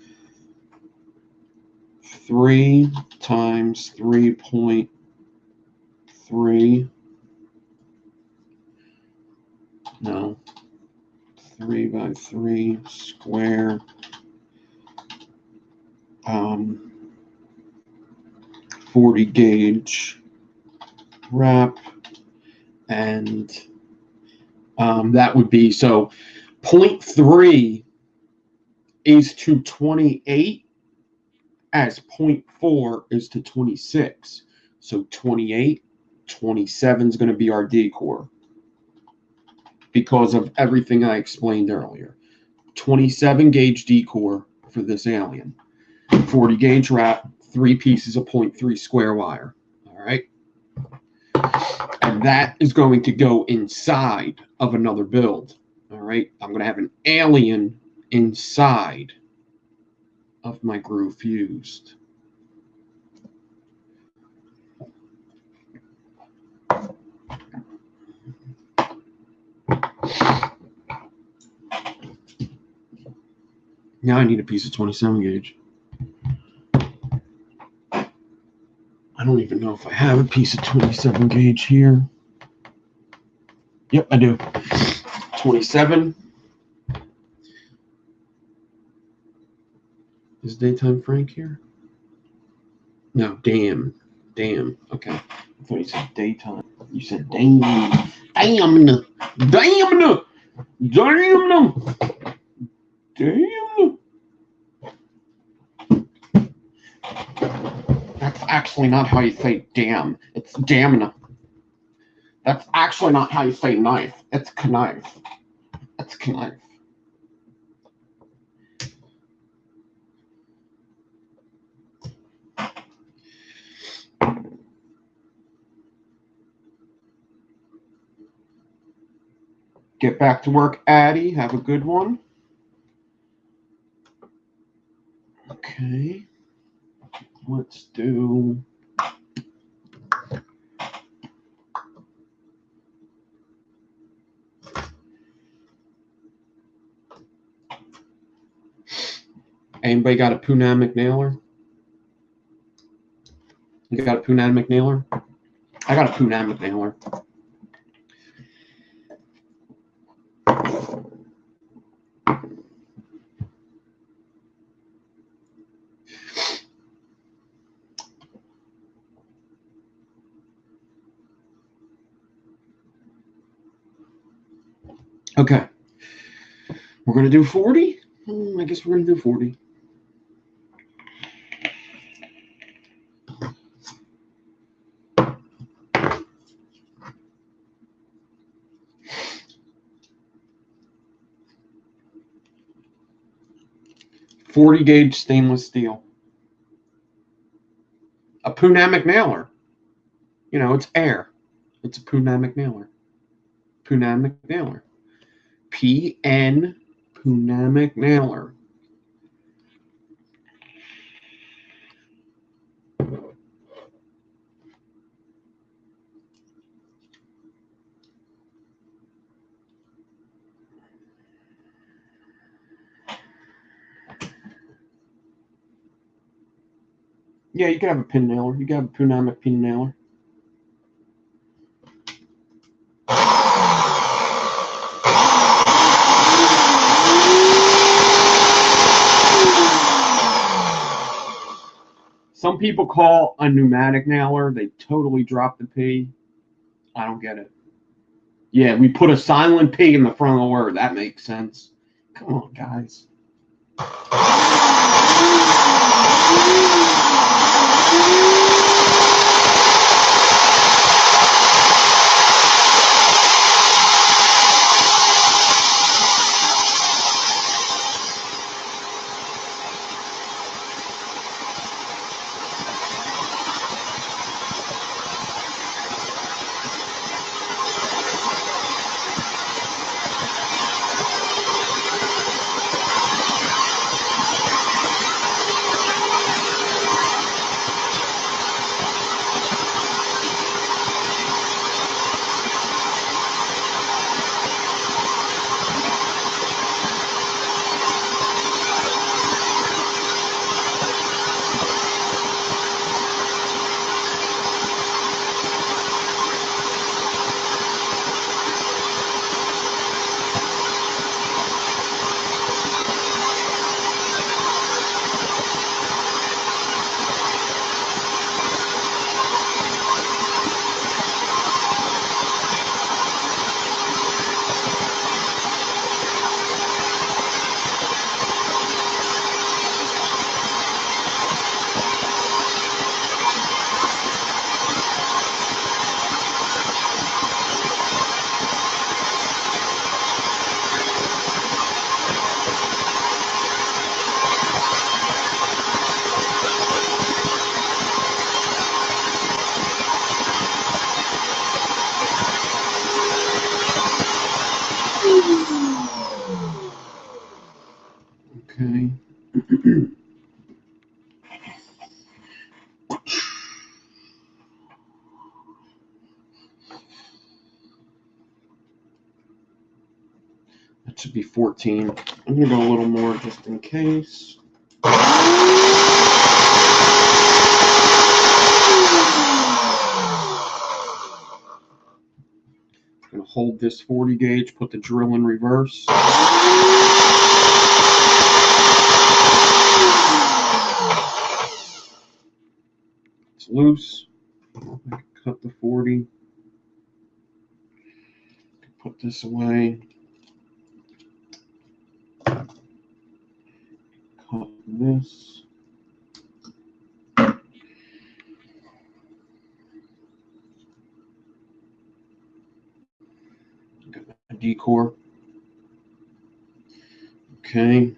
3 times 3.3. No. 3 by 3 square. 40 gauge wrap, and that would be, so 0.3 is to 28 as 0.4 is to 26. So 28, 27 is going to be our decor because of everything I explained earlier. 27 gauge decor for this alien. 40 gauge wrap, 3 pieces of 0.3 square wire. All right. And that is going to go inside of another build. All right. I'm going to have an alien inside of my groove fused. Now I need a piece of 27 gauge. I don't even know if I have a piece of 27 gauge here. Yep, I do. 27. Is Daytime Frank here? No, damn. Damn. Okay. I thought you said daytime. You said damn. Damn. Damn. Damn. Damn. That's actually not how you say damn. It's damn. That's actually not how you say knife. It's knife. It's knife. Get back to work, Addie. Have a good one. Okay. Let's do... Anybody got a Punamic nailer? You got a Punamic nailer? I got a Punamic nailer. Okay. We're going to do 40? I guess we're going to do 40. .40 gauge stainless steel. A Punamic nailer. You know, it's air. It's a Punamic nailer. Punamic nailer. PN Punamic nailer. Yeah, you can have a pin nailer. You can have a Punamic pin nailer. Some people call a pneumatic nailer. They totally drop the P. I don't get it. Yeah, we put a silent P in the front of the word. That makes sense. Come on, guys. Should be 14. I'm going to go a little more just in case. I'm going to hold this 40 gauge, put the drill in reverse. It's loose. Cut the 40. Put this away. Cut this. Got my decor. Okay.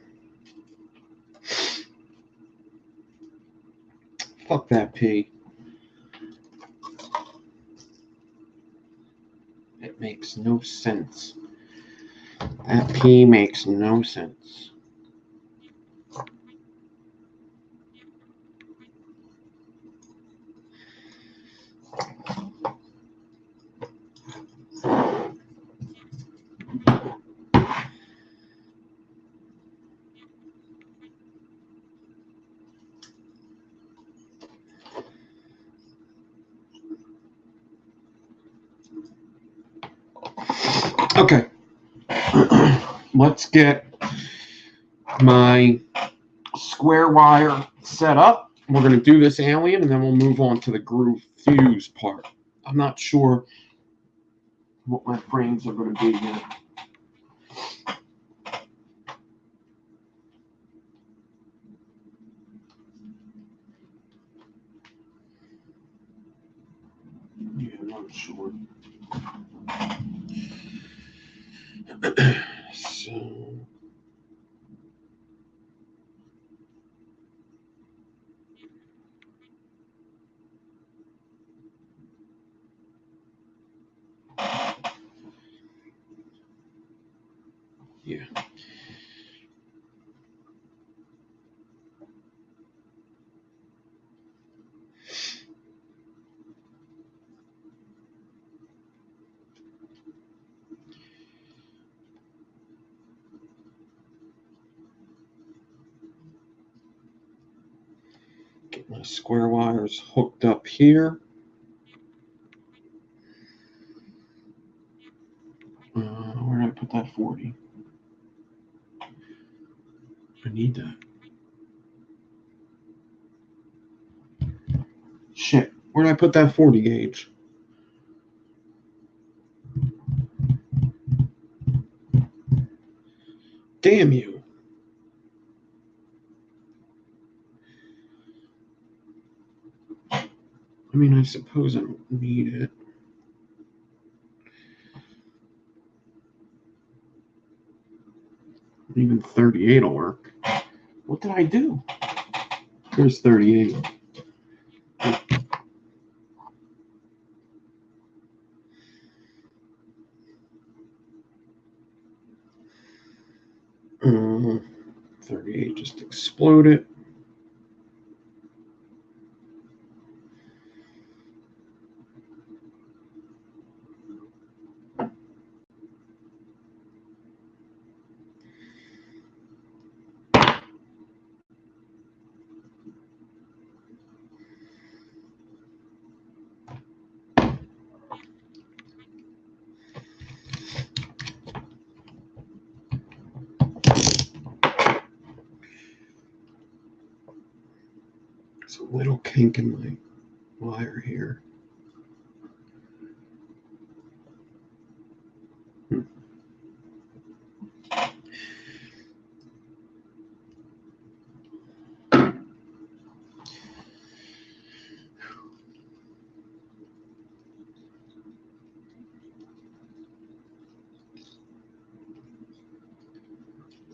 Fuck that P. It makes no sense. That P makes no sense. Okay. Let's get my square wire set up. We're going to do this alien, and then we'll move on to the groove fuse part. I'm not sure what my frames are going to be yet. Yeah, I'm not sure. So... yeah. Get my square wires hooked up here. Where did I put that 40? I need that. Shit, where did I put that 40 gauge? Damn you. I mean, I suppose I don't need it. Even 38 will work. What did I do? Here's 38. Uh, 38 just exploded. There's a little kink in my wire here.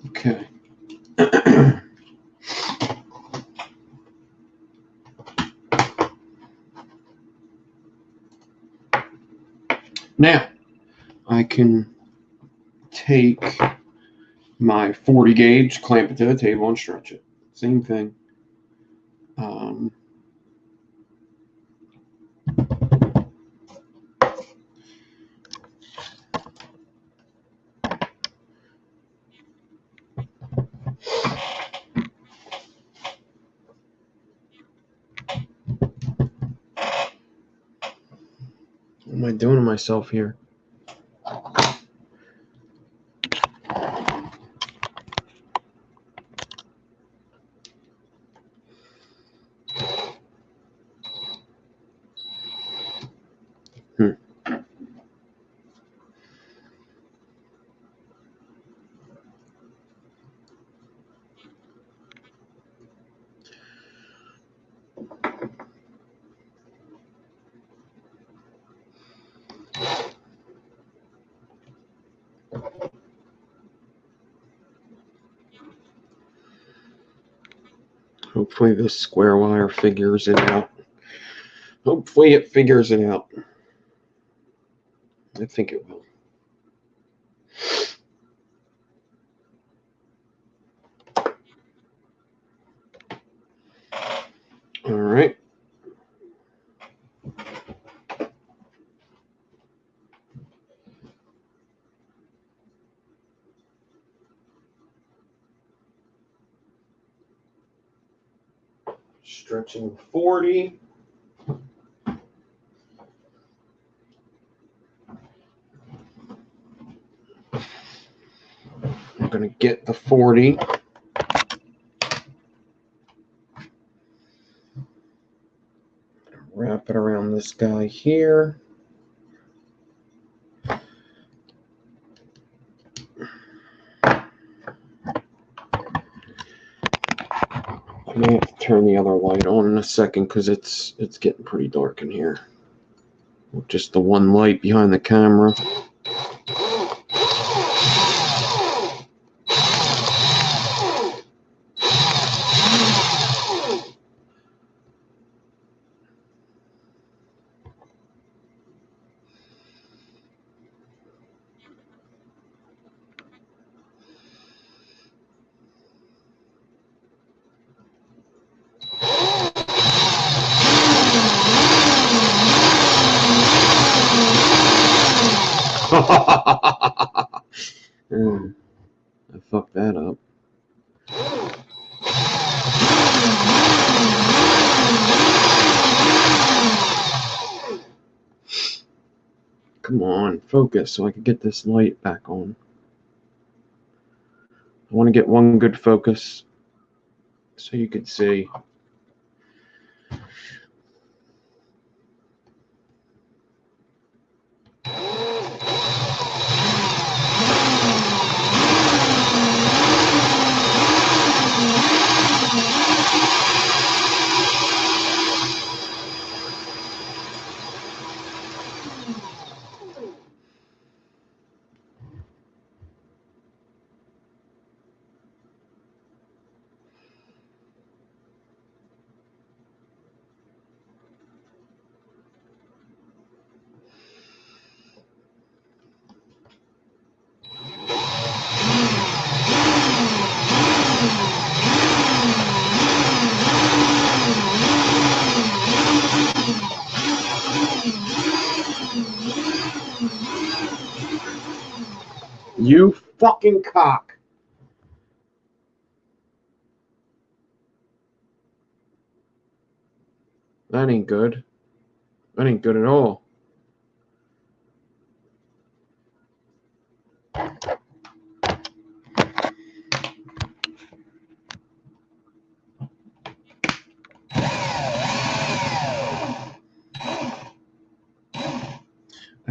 Okay. Now, I can take my 40 gauge, clamp it to the table, and stretch it. Same thing. What am I doing to myself here? Hopefully this square wire figures it out. Hopefully it figures it out. I think it will. All right. Stretching 40. I'm going to get the 40. Wrap it around this guy here. I may have to turn the other light on in a second because it's getting pretty dark in here. Just the one light behind the camera. I fucked that up. Come on, focus so I can get this light back on. I want to get one good focus so you could see. You fucking cock. That ain't good. That ain't good at all. I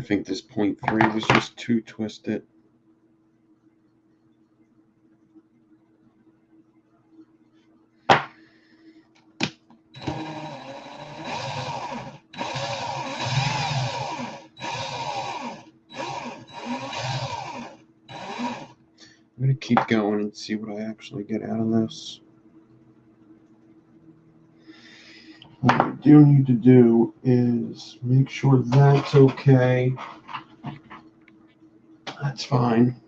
think this 0.3 was just too twisted. I'm going to keep going and see what I actually get out of this. What I do need to do is make sure that's okay. That's fine.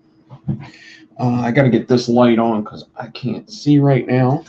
I got to get this light on because I can't see right now.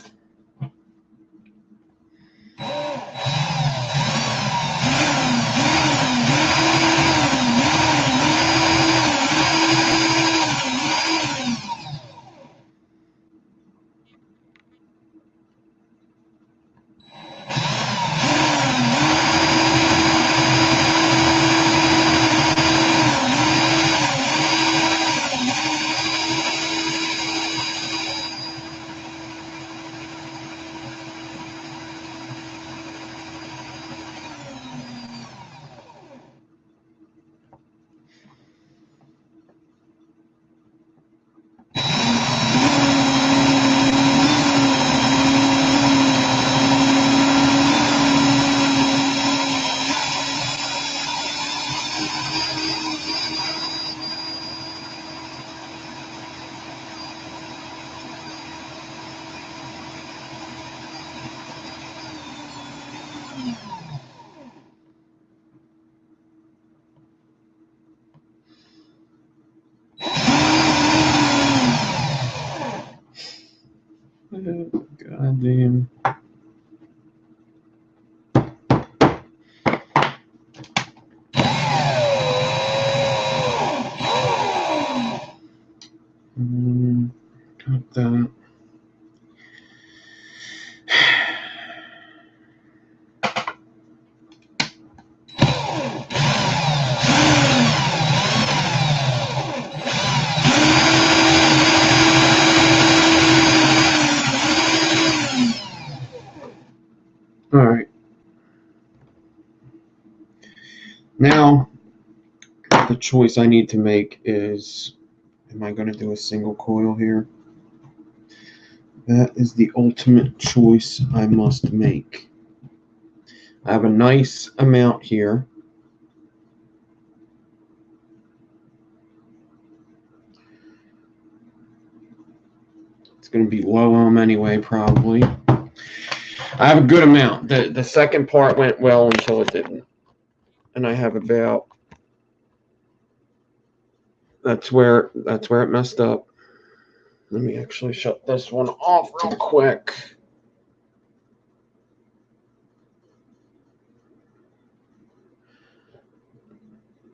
Now, the choice I need to make is, am I going to do a single coil here? That is the ultimate choice I must make. I have a nice amount here. It's going to be low ohm anyway, probably. I have a good amount. The second part went well until it didn't. And I have about, that's where it messed up. Let me actually shut this one off real quick.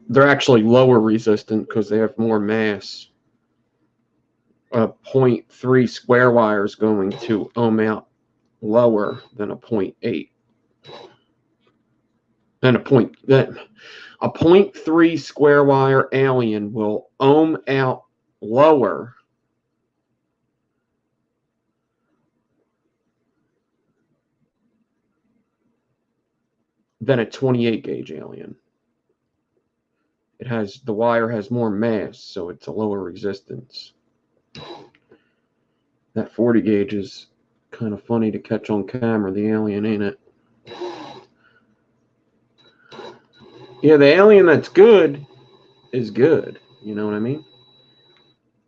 They're actually lower resistant because they have more mass. A 0.3 square wire is going to ohm out lower than a 0.8. And a 0.3 square wire alien will ohm out lower than a 28 gauge alien. The wire has more mass, so it's a lower resistance. That 40 gauge is kind of funny to catch on camera, the alien, ain't it? Yeah, the alien that's good is good. You know what I mean?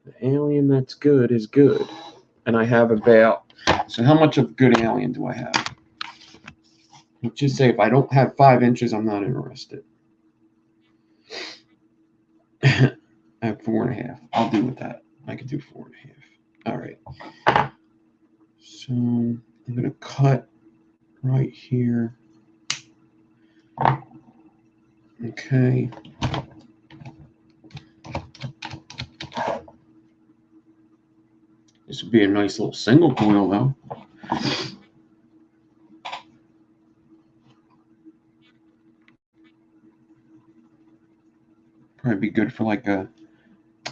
The alien that's good is good. And I have about, so how much of good alien do I have? Let's just say if I don't have 5 inches, I'm not interested. I have 4.5. I'll do with that. I can do 4.5. All right. So I'm going to cut right here. Okay. This would be a nice little single coil, though. Probably be good for like a,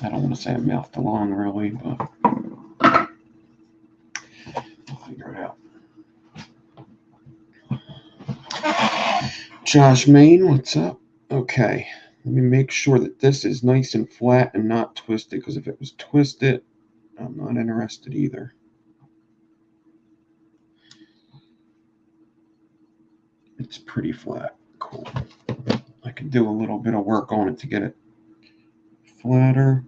I don't want to say a mouth to lung really, but I'll figure it out. Josh Main, what's up? Okay, let me make sure that this is nice and flat and not twisted, because if it was twisted, I'm not interested either. It's pretty flat. Cool. I can do a little bit of work on it to get it flatter.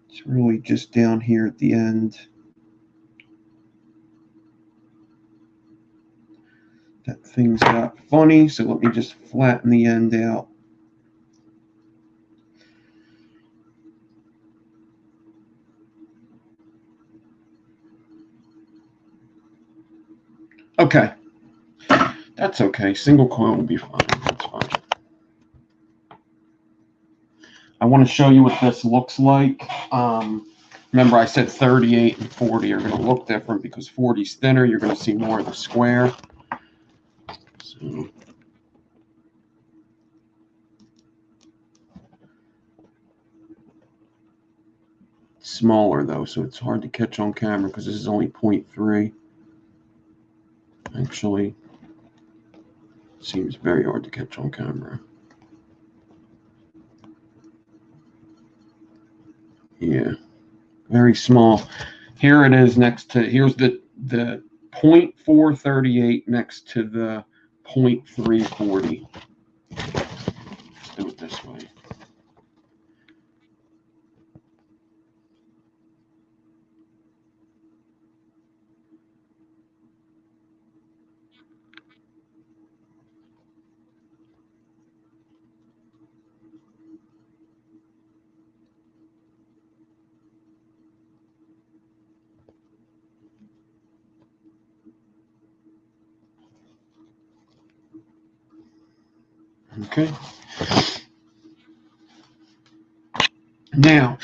It's really just down here at the end. That thing's got funny, so let me just flatten the end out. Okay. That's okay. Single coil will be fine. That's fine. I want to show you what this looks like. Remember, I said 38 and 40 are going to look different because 40 is thinner. You're going to see more of the square. So, smaller, though, so it's hard to catch on camera because this is only 0.3. Actually, seems very hard to catch on camera. Yeah, very small. Here it is next to, here's the 0.438 next to the 0.340. Let's do it this way. Okay. Now,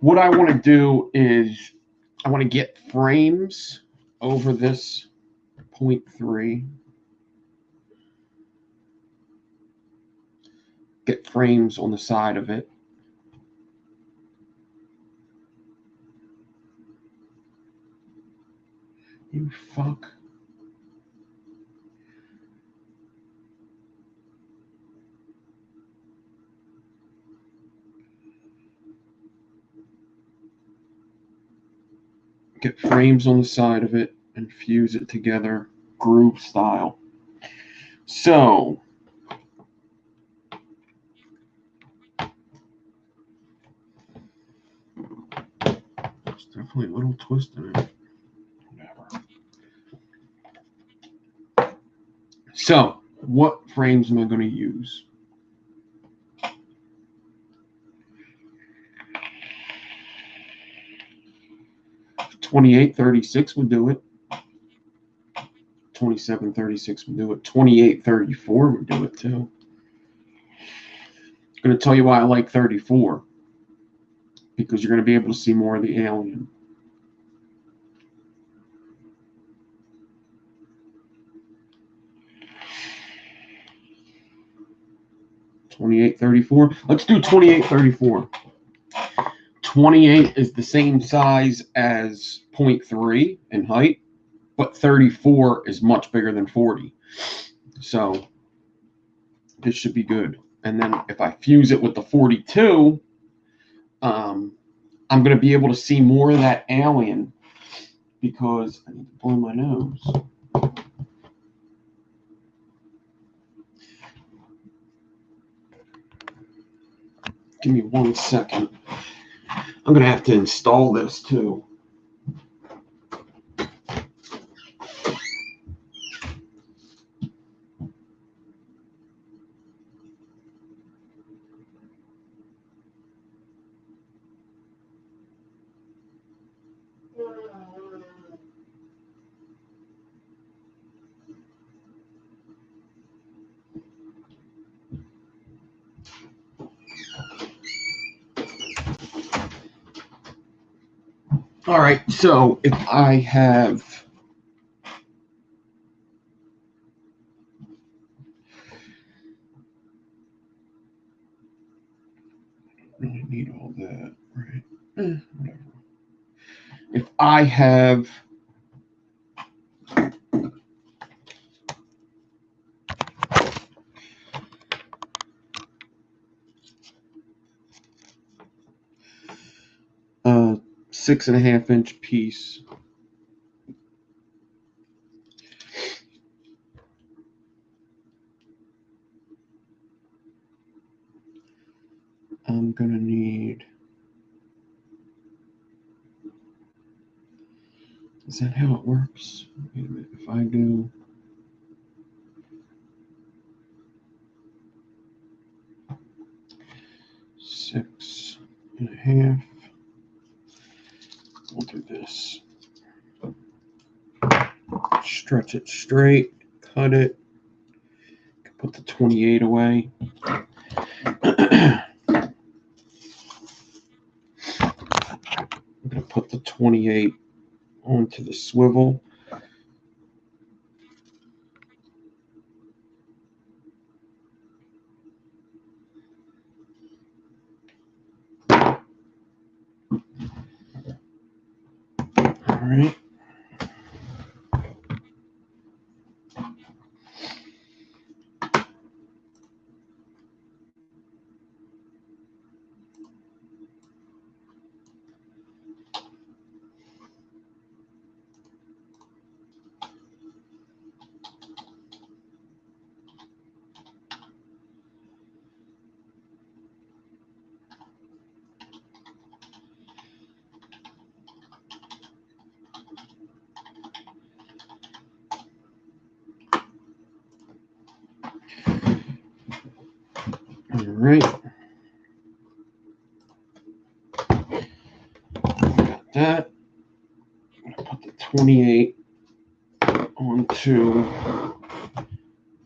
what I want to do is I want to get frames over this 0.3. Get frames on the side of it. You fuck. get frames on the side of it, and fuse it together groove style. So there's definitely a little twist in it. Whatever. So what frames am I going to use? .2836 would do it. 2736 would do it. 2834 would do it too. I'm going to tell you why I like 34. Because you're going to be able to see more of the alien. .2834. Let's do 2834. 28 is the same size as 0.3 in height, but 34 is much bigger than 40. So this should be good. And then if I fuse it with the 42, I'm going to be able to see more of that alien because I need to blow my nose. Give me 1 second. I'm going to have to install this too. All right, so if I have really need all that, right? Whatever. If I have 6.5-inch piece. I'm gonna need. Is that how it works? Wait a minute. If I do 6.5, we'll do this. Stretch it straight, cut it, put the 28 away. I'm going to put the 28 onto the swivel. All right. All right. Got that. I'm going to put the 28 onto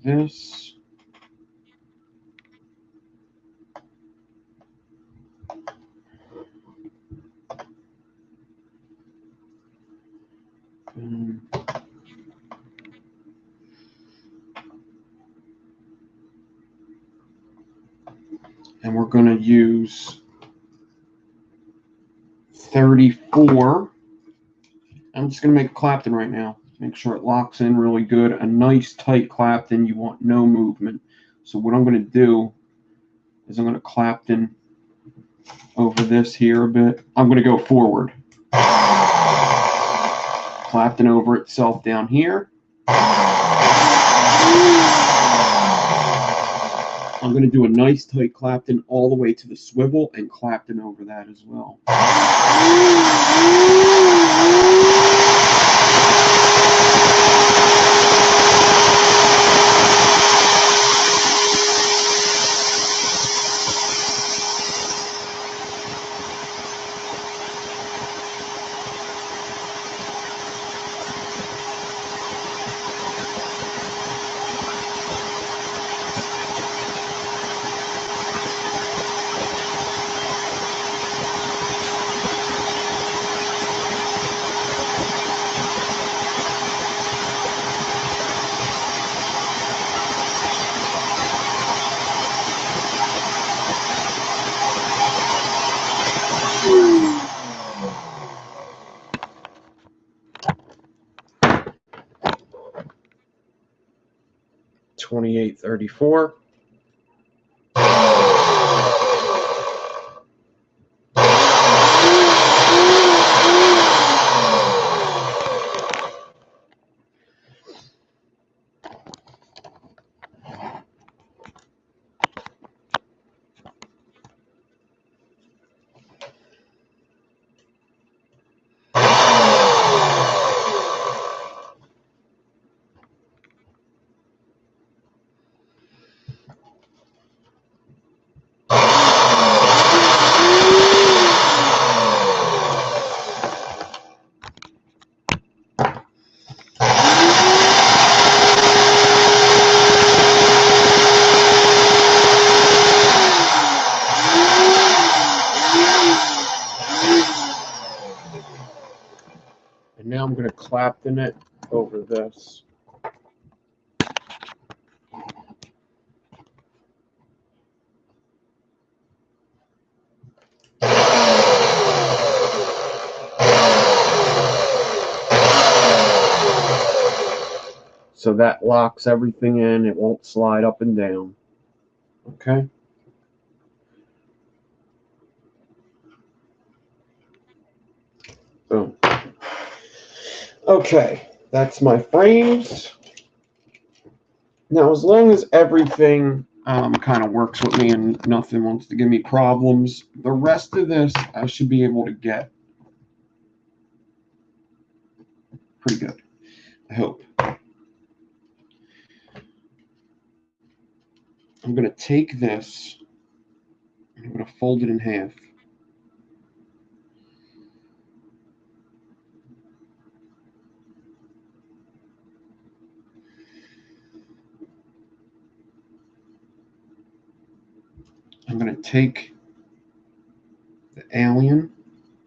this. And we're going to use 34. I'm just going to make a clapton right now. Make sure it locks in really good. A nice tight clapton. You want no movement. So what I'm going to do is I'm going to clapton over this here a bit. I'm going to go forward. clapton over itself down here. I'm going to do a nice tight clapton all the way to the swivel and clapton over that as well. $28.34. And now I'm going to clapton it over this. So that locks everything in. It won't slide up and down. Okay. Boom. Okay, that's my frames. Now, as long as everything kind of works with me and nothing wants to give me problems, the rest of this I should be able to get pretty good, I hope. I'm going to take this, and I'm going to fold it in half. I'm going to take the alien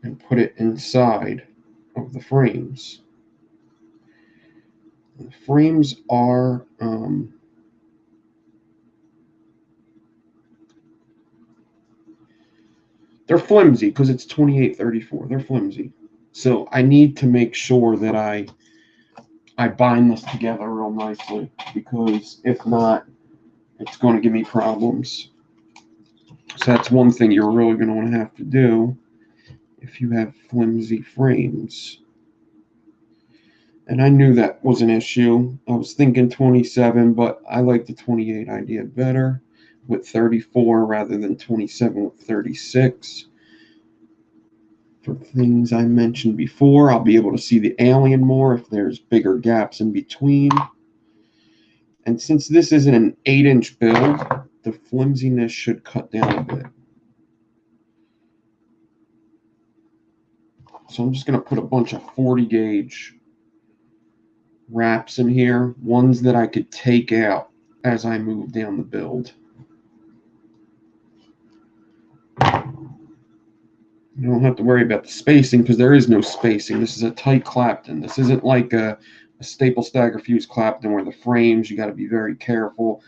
and put it inside of the frames. The frames are they're flimsy because it's 28.34. They're flimsy. So I need to make sure that I bind this together real nicely, because if not, it's going to give me problems. So that's one thing you're really going to want to have to do if you have flimsy frames. And I knew that was an issue. I was thinking 27, but I like the 28 idea better with 34 rather than 27 with 36. For things I mentioned before, I'll be able to see the alien more if there's bigger gaps in between. And since this isn't an 8-inch build, the flimsiness should cut down a bit. So I'm just going to put a bunch of 40 gauge wraps in here, ones that I could take out as I move down the build. You don't have to worry about the spacing because there is no spacing. This is a tight clapton. This isn't like a staple stagger fuse clapton where the frames, you got to be very careful.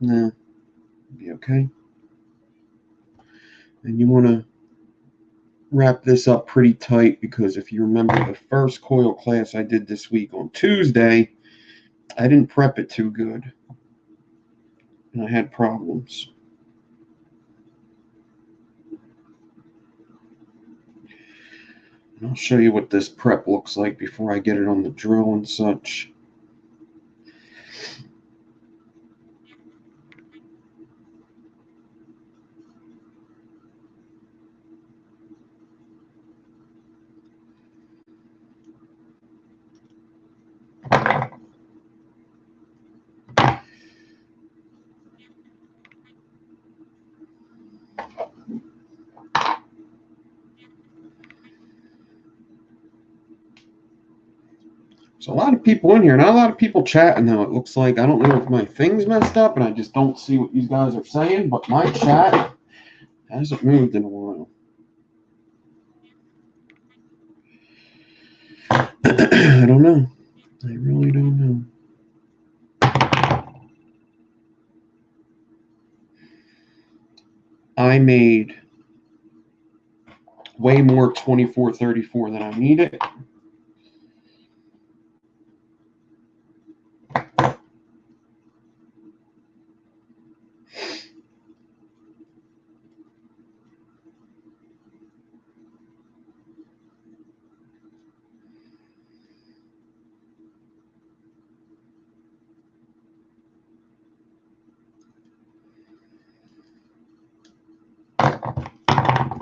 Nah, be okay. And you want to wrap this up pretty tight, because if you remember the first coil class I did this week on Tuesday, I didn't prep it too good, and I had problems. I'll show you what this prep looks like before I get it on the drill and such. There's a lot of people in here. Not a lot of people chatting, though, it looks like. I don't know if my thing's messed up and I just don't see what you guys are saying, but my chat hasn't moved in a while. I don't know. I really don't know. I made way more 2434 than I needed.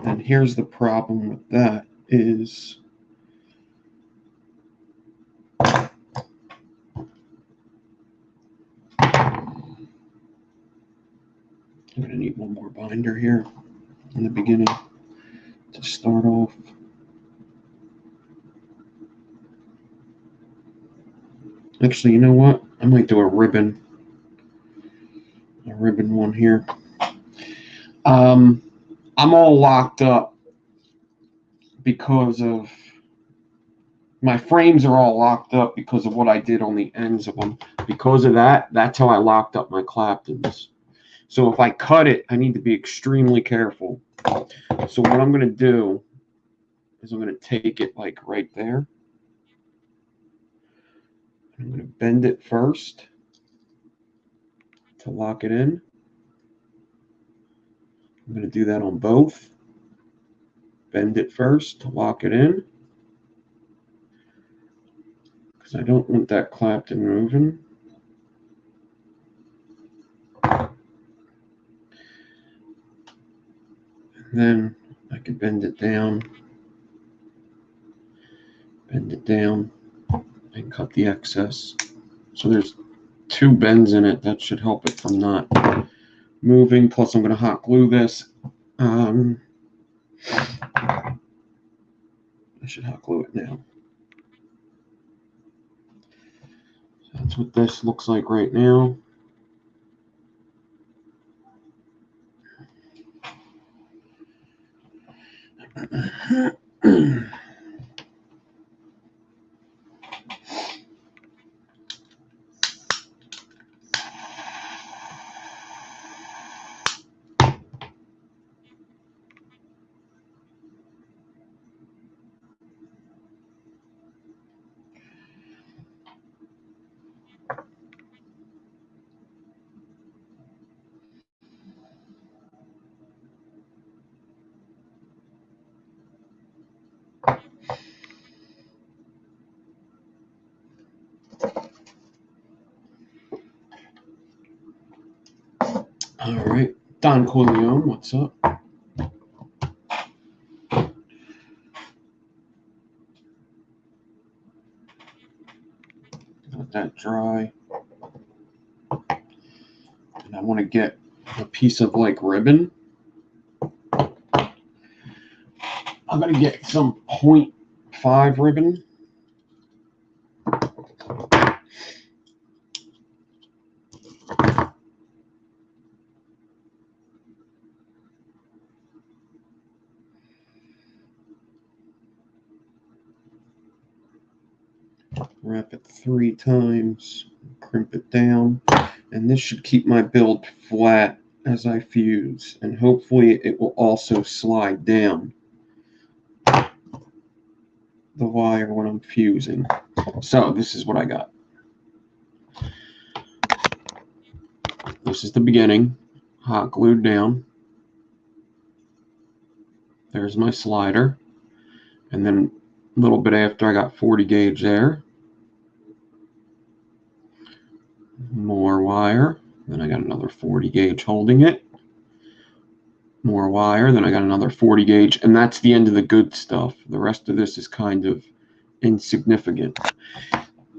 And here's the problem with that is I'm going to need one more binder here in the beginning to start off. Actually, you know what? I might do a ribbon one here. I'm all locked up because of my frames are all locked up because of what I did on the ends of them. Because of that, that's how I locked up my claptons. So if I cut it, I need to be extremely careful. So what I'm going to do is I'm going to take it like right there. I'm going to bend it first to lock it in. I'm going to do that on both. Bend it first to lock it in, because I don't want that clapton moving. And then I can bend it down, and cut the excess. So there's 2 bends in it. That should help it from not moving. Plus I'm going to hot glue this. I should hot glue it now. That's what this looks like right now. All right, Don Coil, what's up? Let that dry. And I want to get a piece of like ribbon. I'm going to get some 0.5 ribbon. Wrap it 3 times, crimp it down, and this should keep my build flat as I fuse, and hopefully it will also slide down the wire when I'm fusing. So this is what I got. This is the beginning, hot glued down. There's my slider, and then A little bit after I got 40 gauge there. More wire. Then I got another 40 gauge holding it. More wire. Then I got another 40 gauge. And that's the end of the good stuff. The rest of this is kind of insignificant.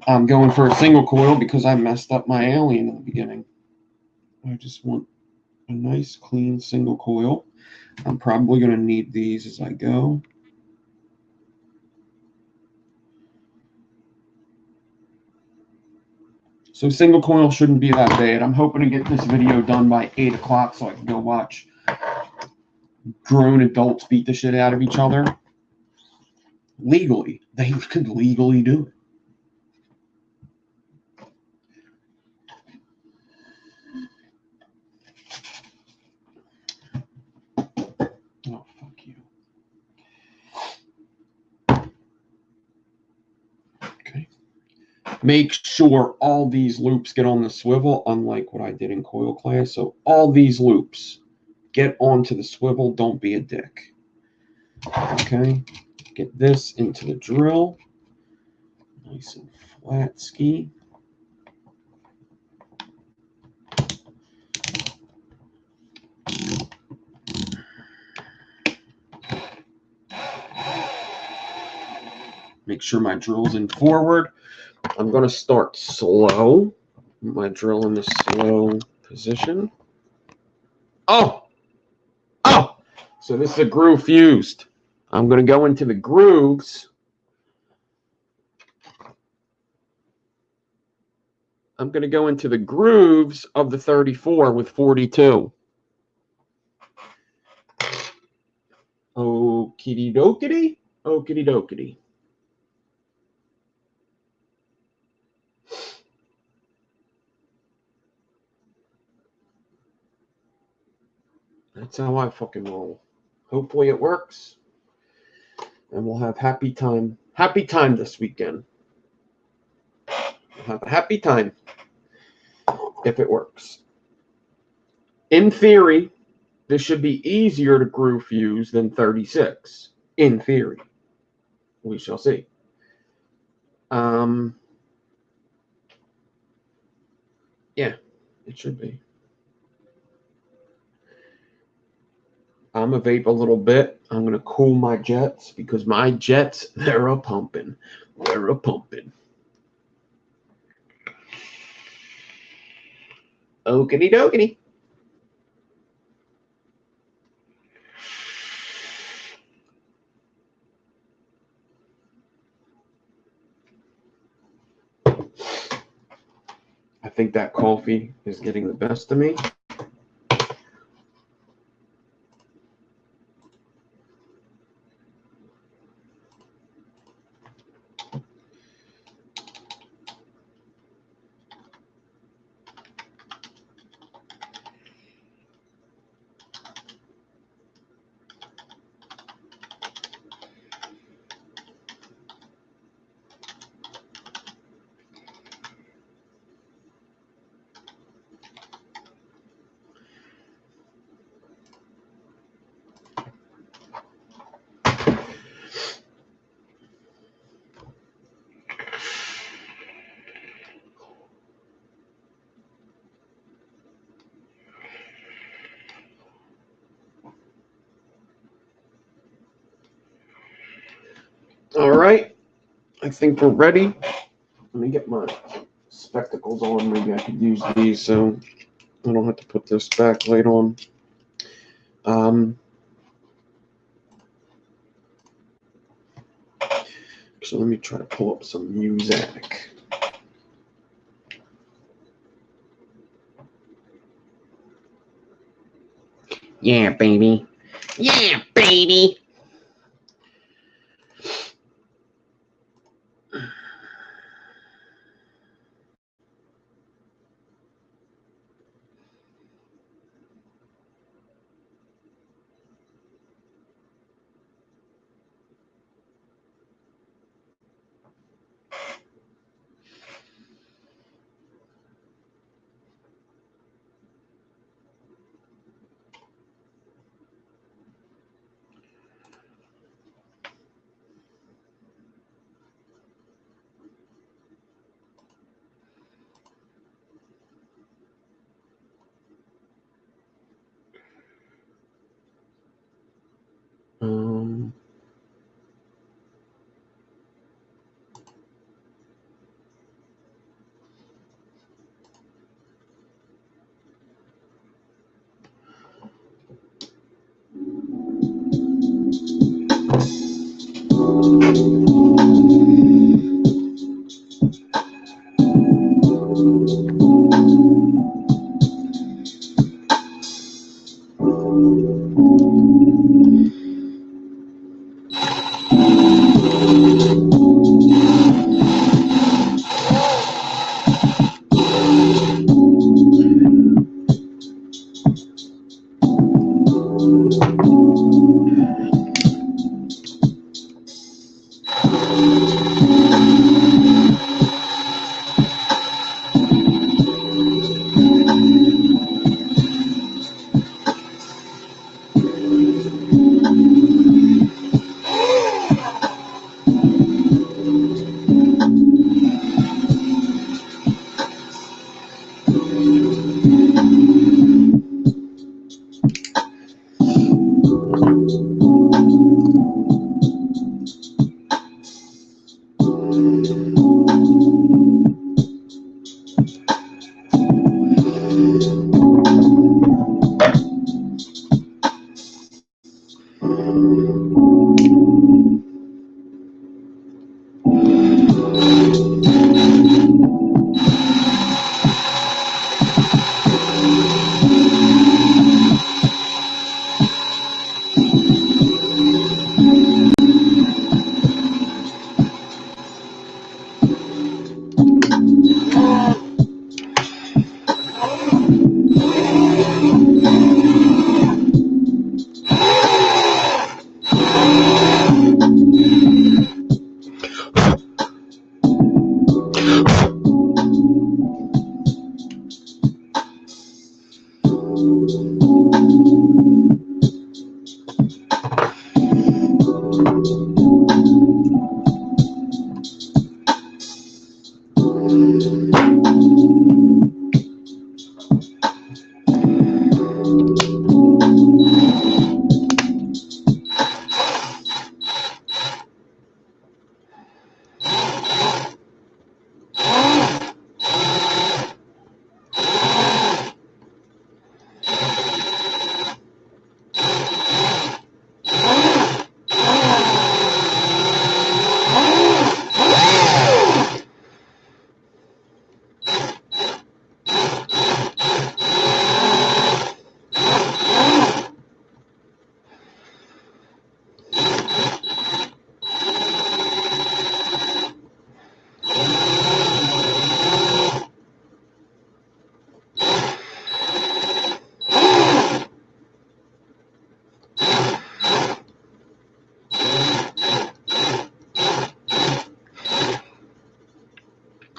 I'm going for a single coil because I messed up my alien in the beginning. I just want a nice, clean single coil. I'm probably going to need these as I go. So single coil shouldn't be that bad. I'm hoping to get this video done by 8 o'clock so I can go watch grown adults beat the shit out of each other. Legally. They could legally do it. Oh, fuck you. Okay. Make sure all these loops get on the swivel, unlike what I did in coil class. So all these loops get onto the swivel. Don't be a dick. Okay. Get this into the drill. Nice and flat ski. Make sure my drill's in forward. I'm going to start slow. My drill in the slow position. Oh! Oh! So this is a groove fused. I'm going to go into the grooves. I'm going to go into the grooves of the 34 with 42. Okie dokie. Okie dokie. That's how I fucking roll. Hopefully it works. And we'll have happy time. Happy time this weekend. We'll have a happy time if it works. In theory, this should be easier to groove fuse than 36. In theory. We shall see. Yeah, it should be. I'm going to vape a little bit. I'm going to cool my jets because my jets, they're a pumping. They're a pumping. Okity dokity. I think that coffee is getting the best of me. All right. I think we're ready. Let me get my spectacles on. Maybe I could use these so I don't have to put this backlight on. So let me try to pull up some music. Yeah, baby. Yeah, baby.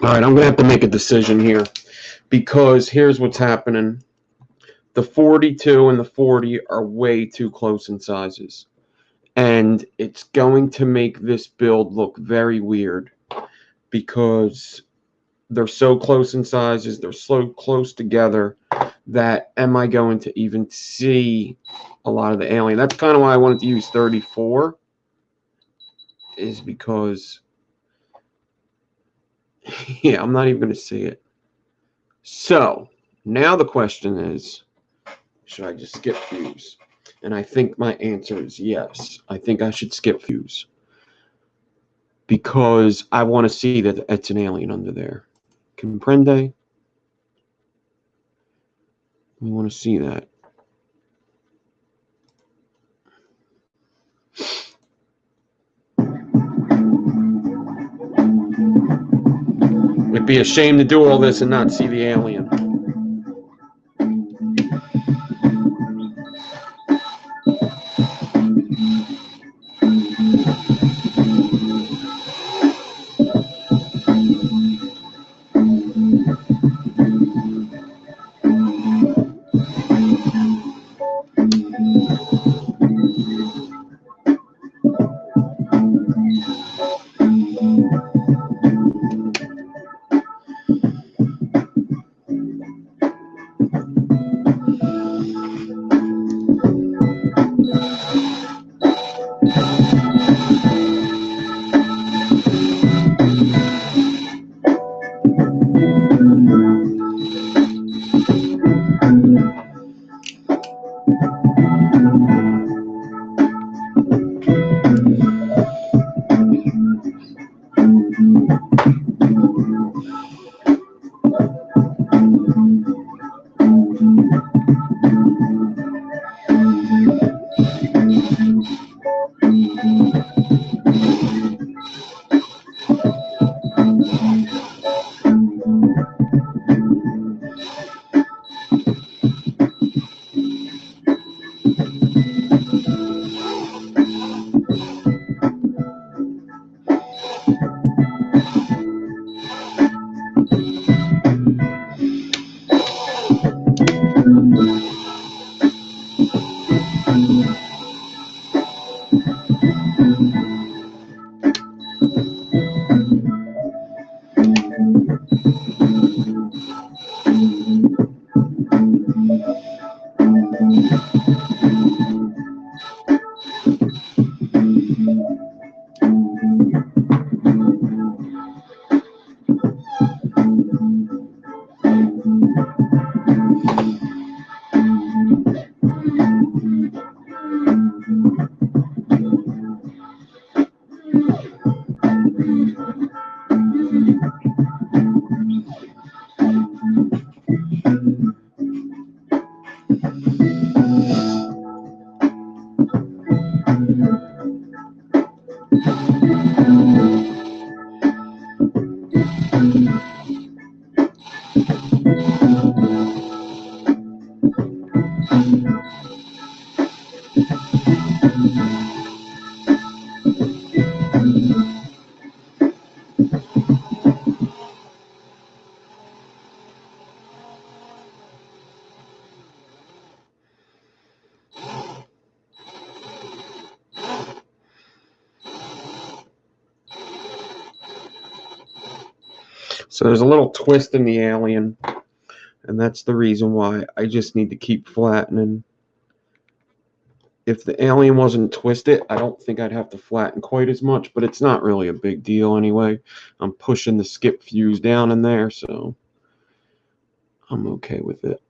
All right, I'm going to have to make a decision here because here's what's happening. The 42 and the 40 are way too close in sizes. And it's going to make this build look very weird because they're so close in sizes, they're so close together that am I going to even see a lot of the alien? That's kind of why I wanted to use 34, is because yeah, I'm not even going to see it. So now the question is, should I just skip fuse? And I think my answer is yes. I think I should skip fuse because I want to see that it's an alien under there. Comprende? We want to see that. It'd be a shame to do all this and not see the alien. So there's a little twist in the alien, and that's the reason why I just need to keep flattening. If the alien wasn't twisted, I don't think I'd have to flatten quite as much, but it's not really a big deal anyway. I'm pushing the skip fuse down in there, so I'm okay with it.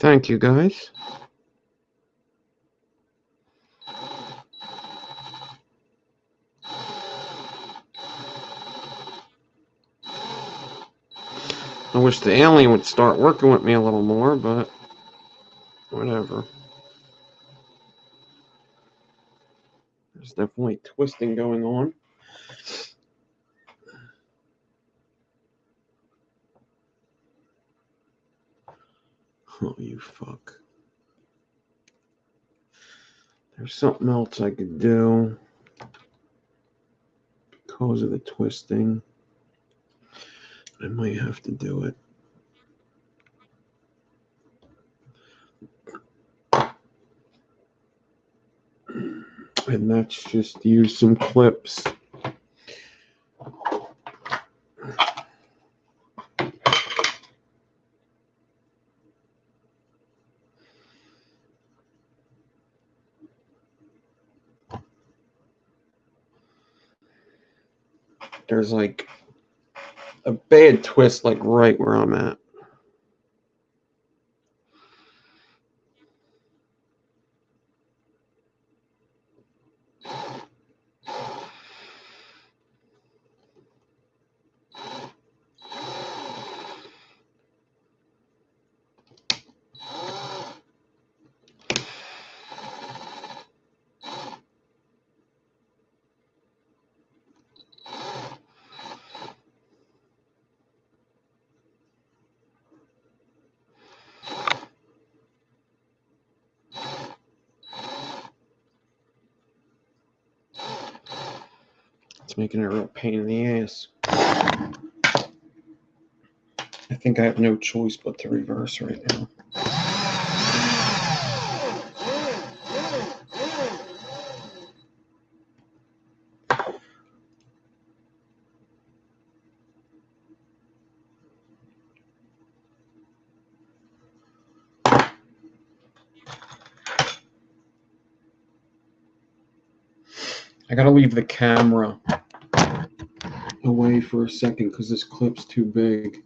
Thank you, guys. I wish the alien would start working with me a little more, but whatever. There's definitely twisting going on. Oh, you fuck. There's something else I could do because of the twisting. I might have to do it. And that's just use some clips. There's like a bad twist like right where I'm at. It's making it a real pain in the ass. I think I have no choice but to reverse right now. I gotta leave the camera away for a second because this clip's too big.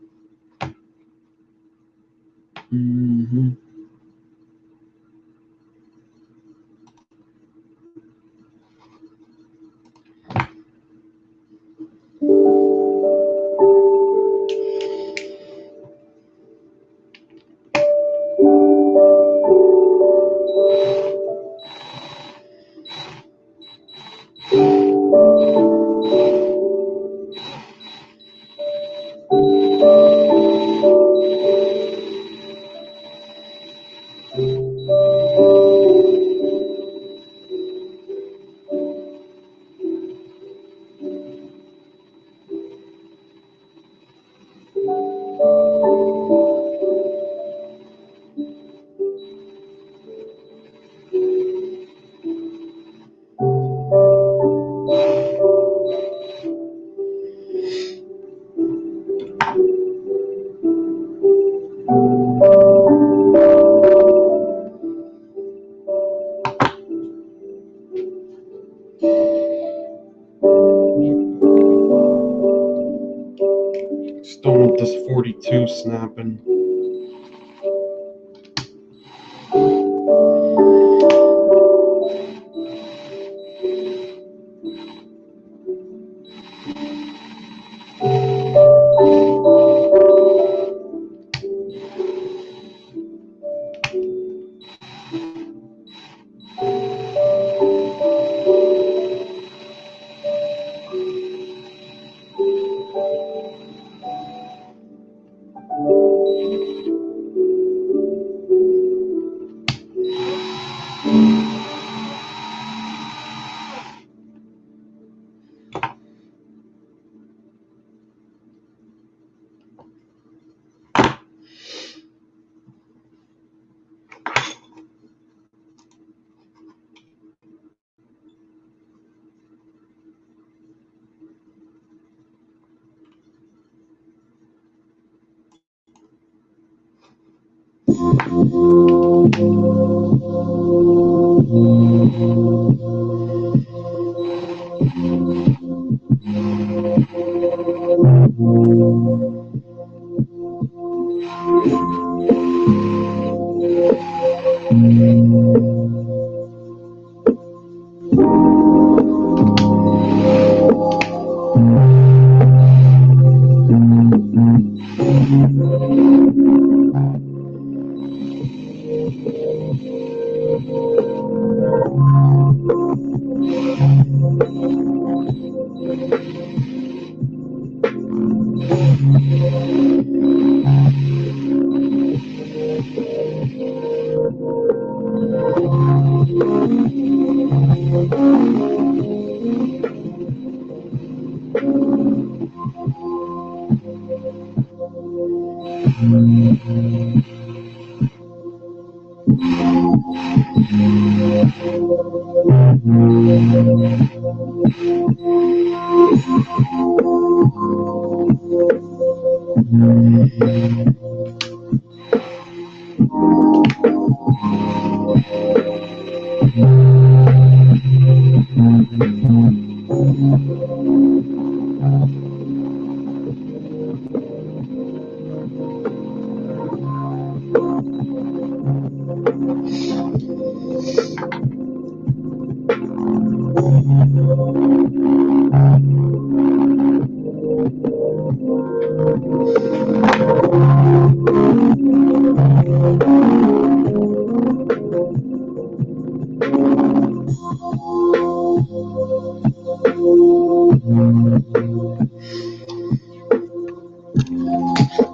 Still want this 42 snapping.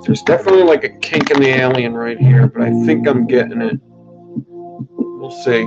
There's definitely like a kink in the alien right here, but I think I'm getting it. We'll see.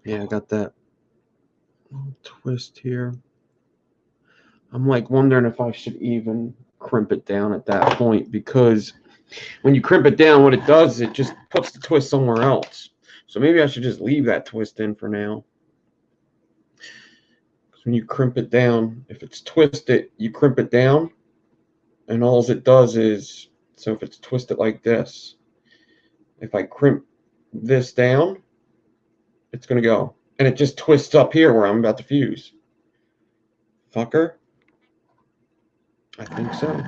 Yeah, I got that twist here. I'm like wondering if I should even crimp it down at that point, because when you crimp it down, what it does is it just puts the twist somewhere else. So maybe I should just leave that twist in for now. Because when you crimp it down, if it's twisted, you crimp it down, and all it does is, so if it's twisted like this, if I crimp this down, it's going to go. And it just twists up here where I'm about to fuse. Fucker. I think so.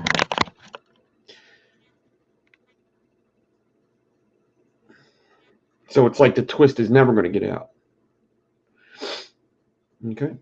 So it's like the twist is never going to get out. Okay.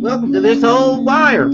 Welcome to this old wire.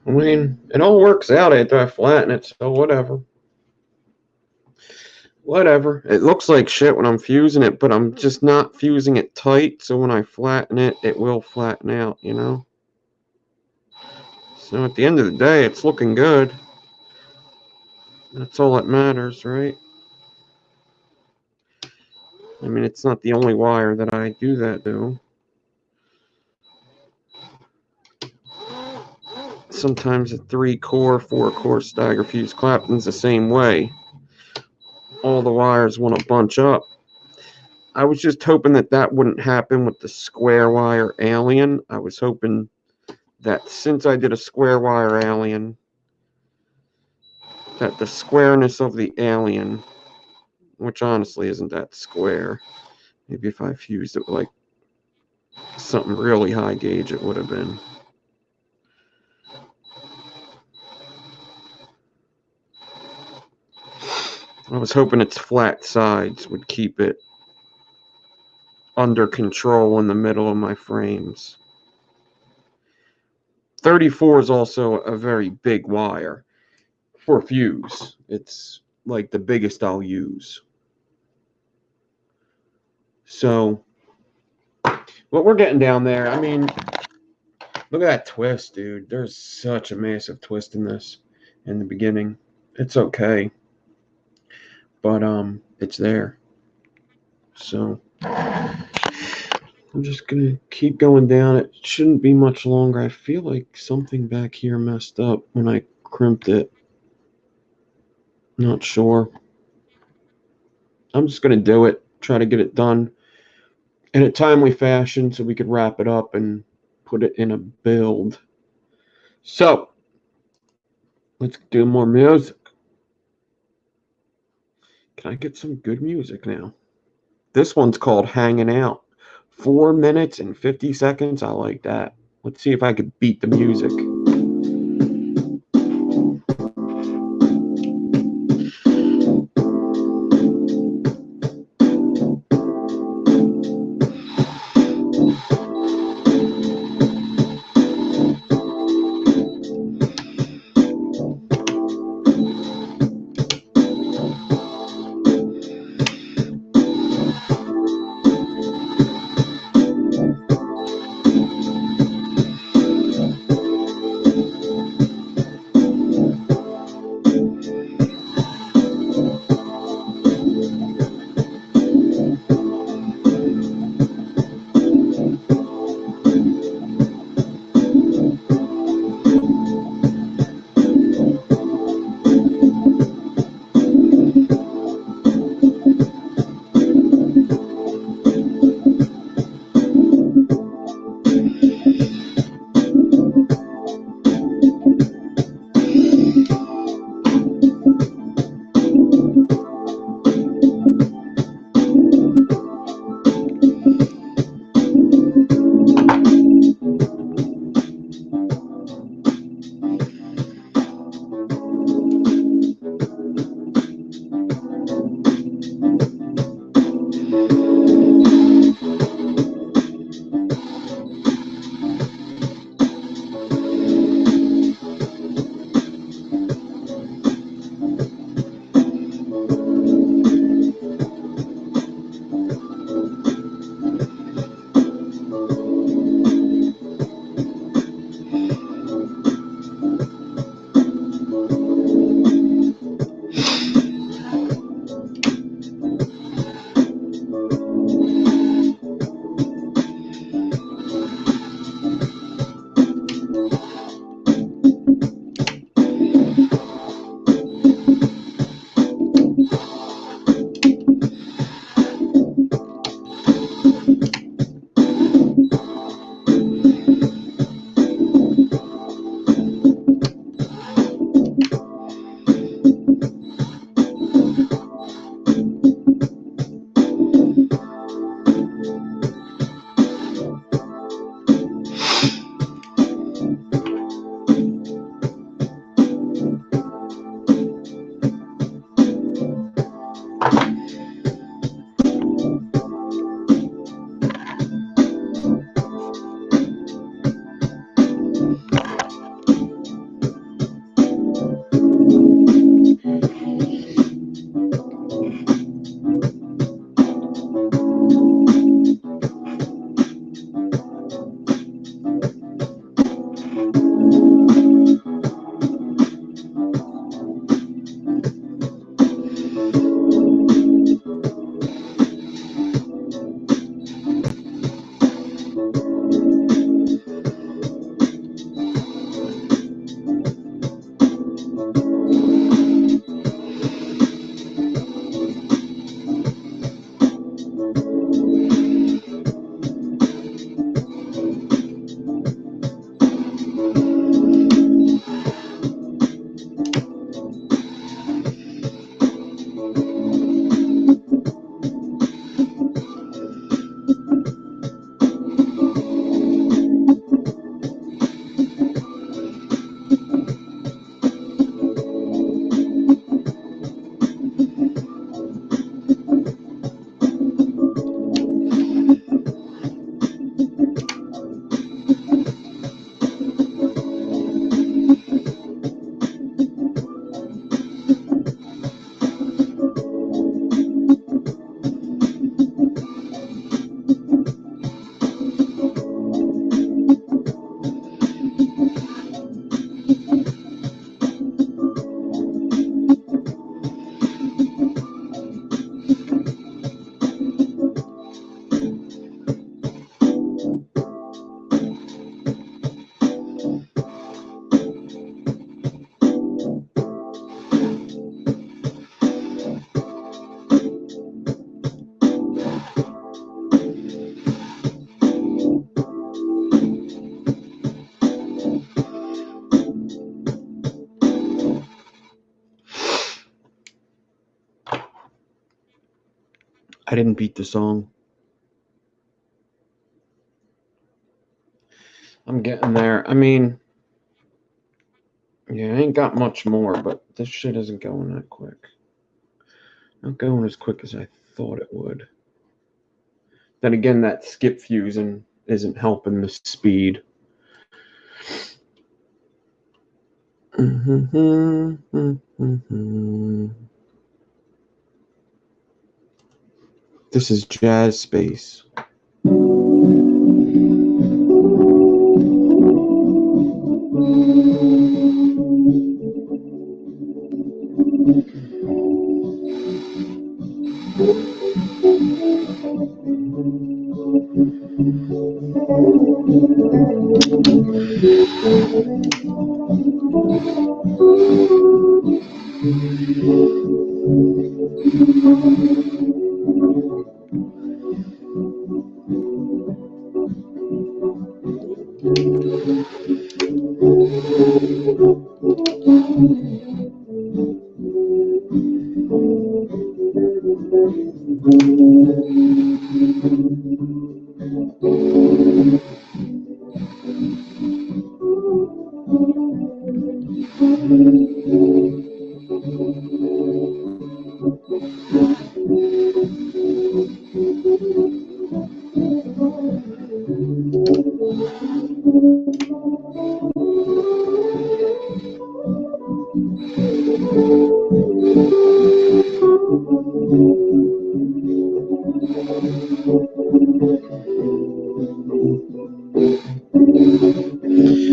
I mean, it all works out after I flatten it, so whatever. Whatever. It looks like shit when I'm fusing it, but I'm just not fusing it tight, so when I flatten it, it will flatten out, you know? So at the end of the day, it's looking good. That's all that matters, right? I mean, it's not the only wire that I do that to. Sometimes a 3-core, 4-core stagger fuse clapton's the same way. All the wires want to bunch up. I was just hoping that that wouldn't happen with the square wire alien. I was hoping that since I did a square wire alien, that the squareness of the alien, which honestly isn't that square, maybe if I fused it with like something really high gauge, it would have been. I was hoping its flat sides would keep it under control in the middle of my frames. 34 is also a very big wire for fuse. It's like the biggest I'll use. So, but we're getting down there. I mean, look at that twist, dude. There's such a massive twist in this in the beginning. It's okay, but it's there. So I'm just gonna keep going down. It shouldn't be much longer. I feel like something back here messed up when I crimped it. Not sure. I'm just gonna do it. Try to get it done in a timely fashion so we could wrap it up and put it in a build. So let's do more music. Can I get some good music now? This one's called Hanging Out. 4 minutes and 50 seconds. I like that. Let's see if I could beat the music. I didn't beat the song. I'm getting there. I mean, yeah, I ain't got much more, but this shit isn't going that quick. Not going as quick as I thought it would. Then again, that skip fusing isn't helping the speed. This is Jazz Space.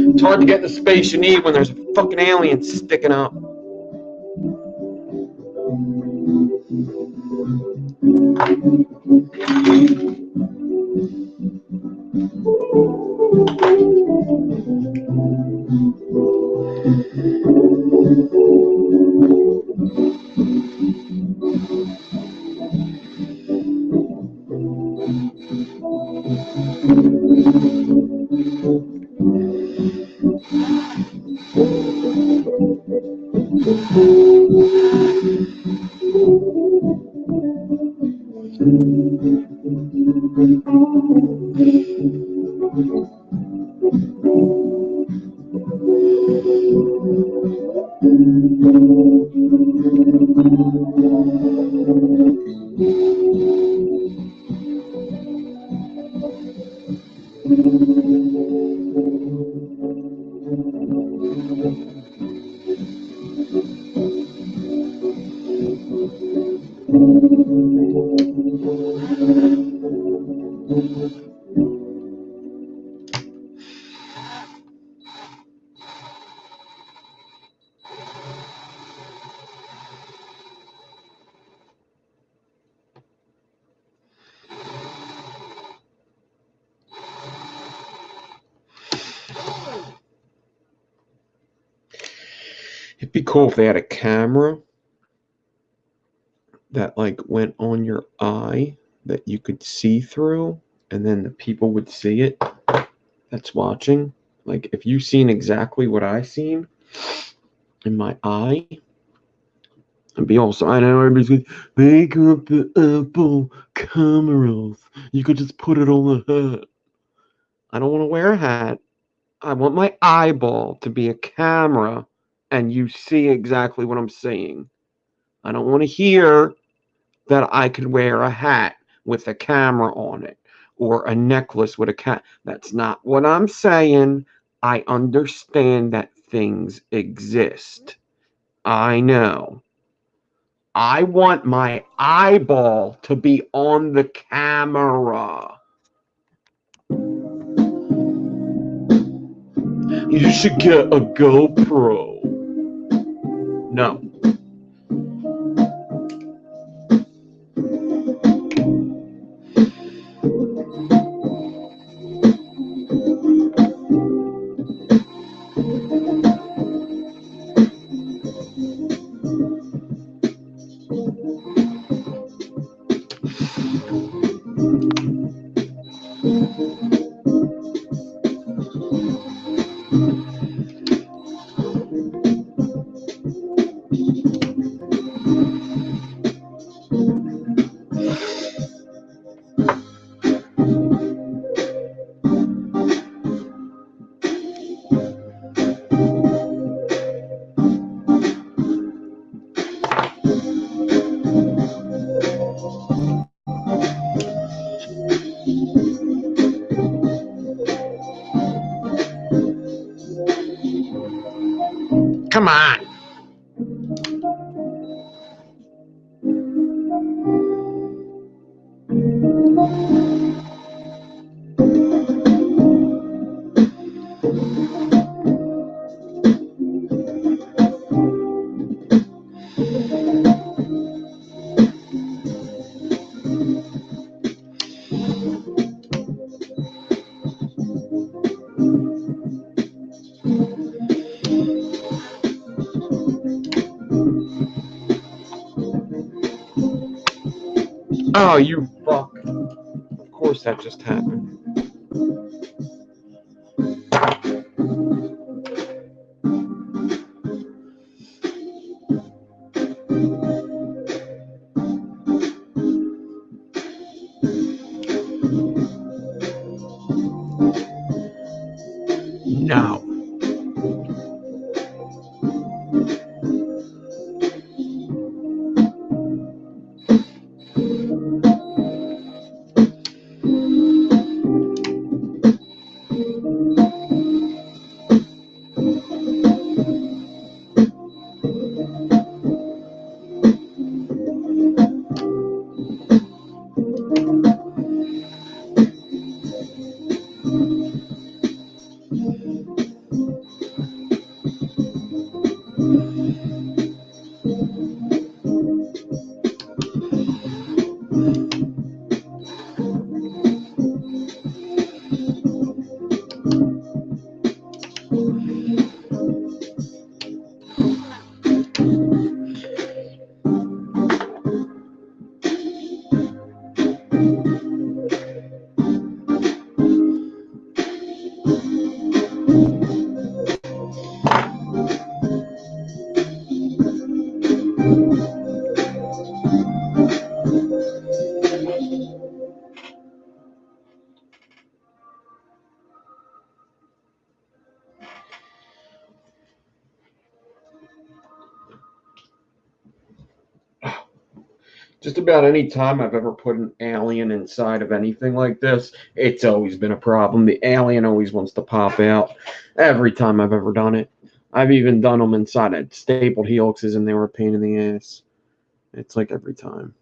It's hard to get the space you need when there's a fucking alien sticking up. be cool if they had a camera that like went on your eye that you could see through, and then the people would see it that's watching. Like if you seen exactly what I seen in my eye, it'd be also, I know everybody's going, make up the Apple cameras. You could just put it on the hat. I don't want to wear a hat. I want my eyeball to be a camera and you see exactly what I'm saying. I don't want to hear that I could wear a hat with a camera on it or a necklace with a cat. That's not what I'm saying. I understand that things exist. I know. I want my eyeball to be on the camera. You should get a GoPro. No. Come on. Oh, you fuck. Of course that just happened. No. Just about any time I've ever put an alien inside of anything like this, it's always been a problem. The alien always wants to pop out every time I've ever done it. I've even done them inside of stapled helixes and they were a pain in the ass. It's like every time.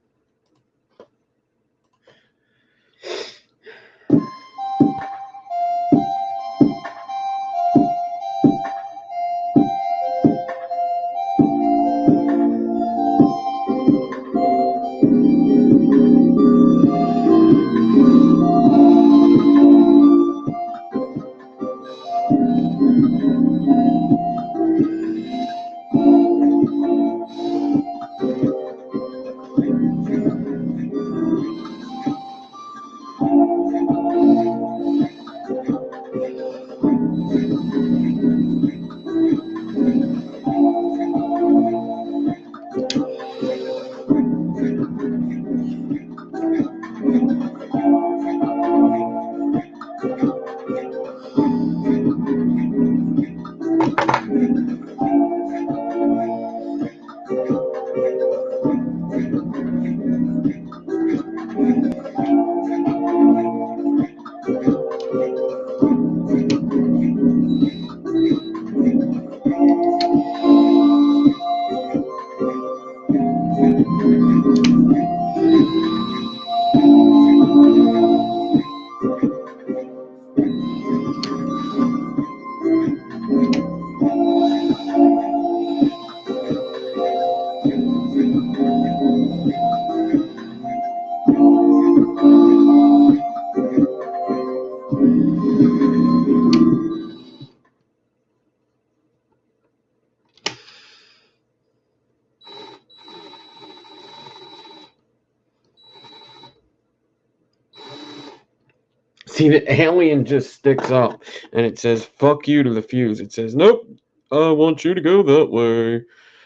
See, the alien just sticks up and it says, fuck you to the fuse. It says, nope, I want you to go that way.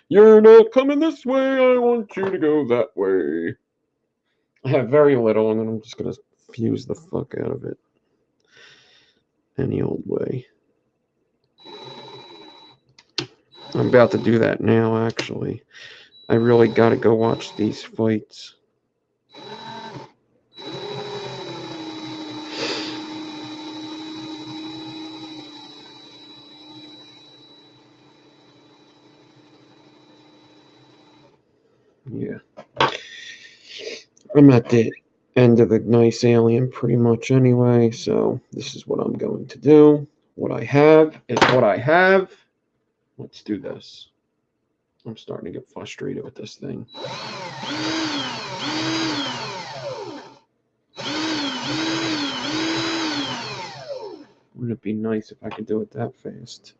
You're not coming this way. I want you to go that way. I have very little, and then I'm just going to fuse the fuck out of it. Any old way. I'm about to do that now, actually. I really got to go watch these fights. Yeah. I'm at the end of the nice alien pretty much anyway, so this is what I'm going to do. What I have is what I have. Let's do this. I'm starting to get frustrated with this thing. Wouldn't it be nice if I could do it that fast?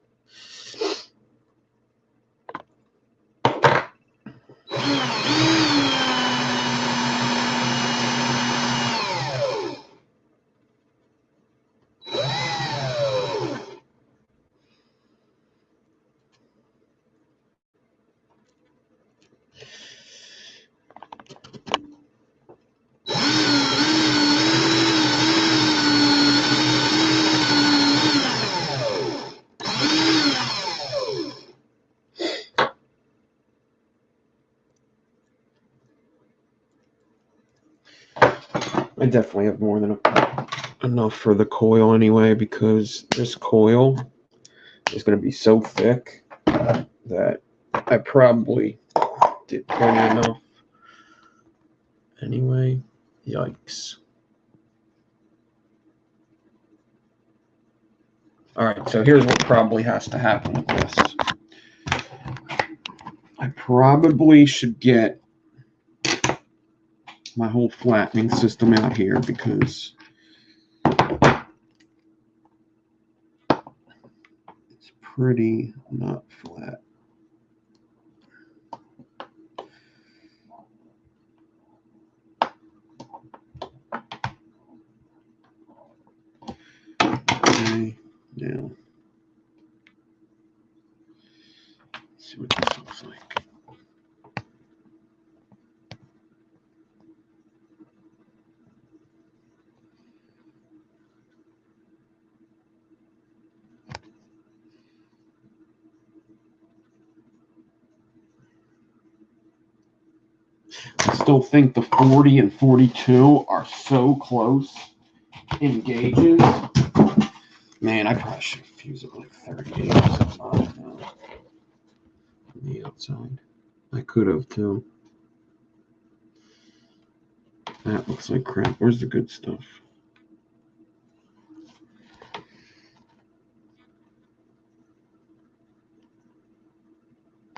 I definitely have more than enough for the coil anyway, because this coil is going to be so thick that I probably did plenty enough. Anyway, yikes. Alright, so here's what probably has to happen with this. I probably should get my whole flattening system out here, because it's pretty not flat. Okay, now let's see what this looks like. I still think the 40 and 42 are so close in gauges. Man, I probably should fuse it like 38 or something on the outside. I could have too. That looks like crap. Where's the good stuff?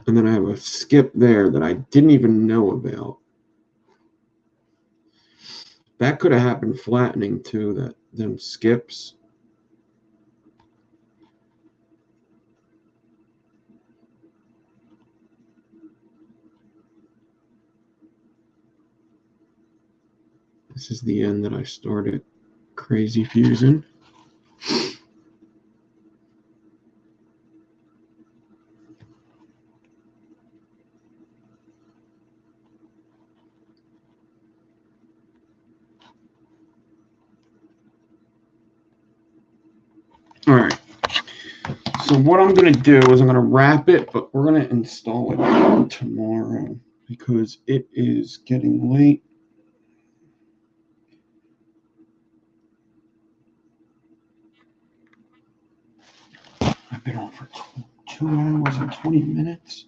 And then I have a skip there that I didn't even know about. That could have happened flattening too, that them skips. This is the end that I started crazy fusing. All right. So what I'm going to do is I'm going to wrap it, but we're going to install it tomorrow because it is getting late. I've been on for 2 hours and 20 minutes.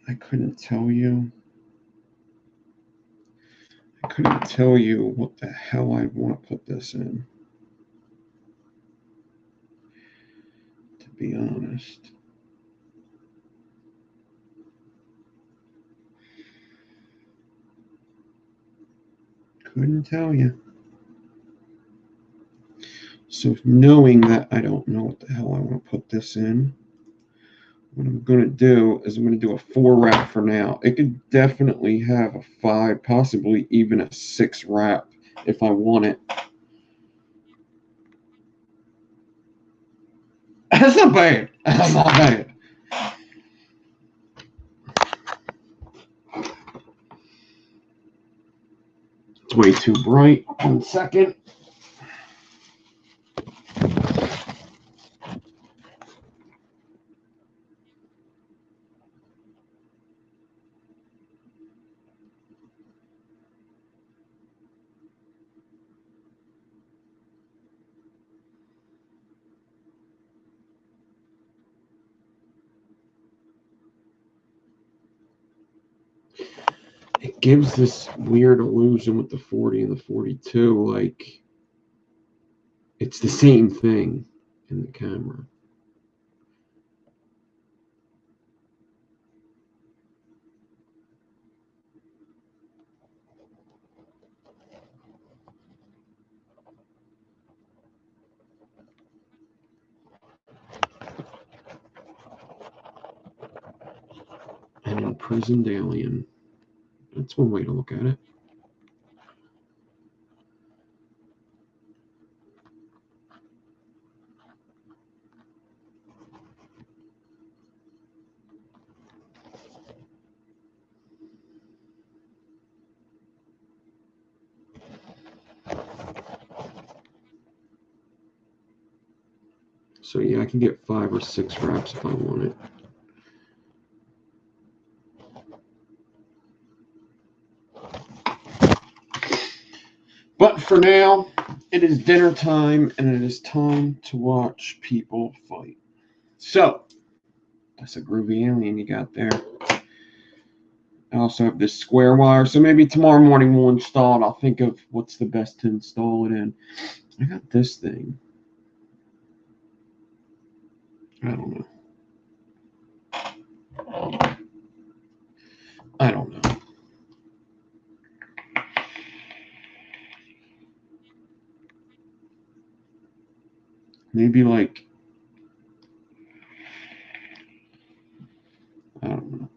I couldn't tell you. I couldn't tell you what the hell I'd want to put this in, to be honest. Couldn't tell you. So knowing that I don't know what the hell I want to put this in, what I'm going to do is I'm going to do a 4 wrap for now. It could definitely have a 5, possibly even a 6 wrap if I want it. That's not bad. That's not bad. It's way too bright. 1 second. It gives this weird illusion with the 40 and the 42, like it's the same thing in the camera. An imprisoned alien. That's one way to look at it. So yeah, I can get 5 or 6 wraps if I want it. But for now, it is dinner time and it is time to watch people fight. So, that's a groovy alien you got there. I also have this square wire, so maybe tomorrow morning we'll install it. I'll think of what's the best to install it in. I got this thing. I don't know. I don't know. Maybe like, I don't know.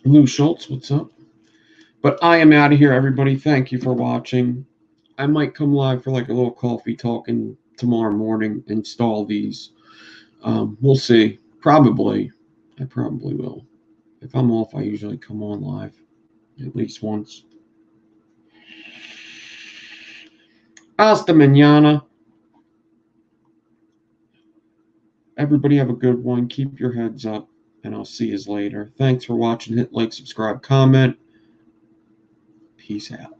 Lou Schultz, what's up? But I am out of here, everybody. Thank you for watching. I might come live for like a little coffee talking tomorrow morning, install these. We'll see. Probably. I probably will. If I'm off, I usually come on live at least once. Hasta mañana. Everybody have a good one. Keep your heads up, and I'll see you later. Thanks for watching. Hit like, subscribe, comment. Peace out.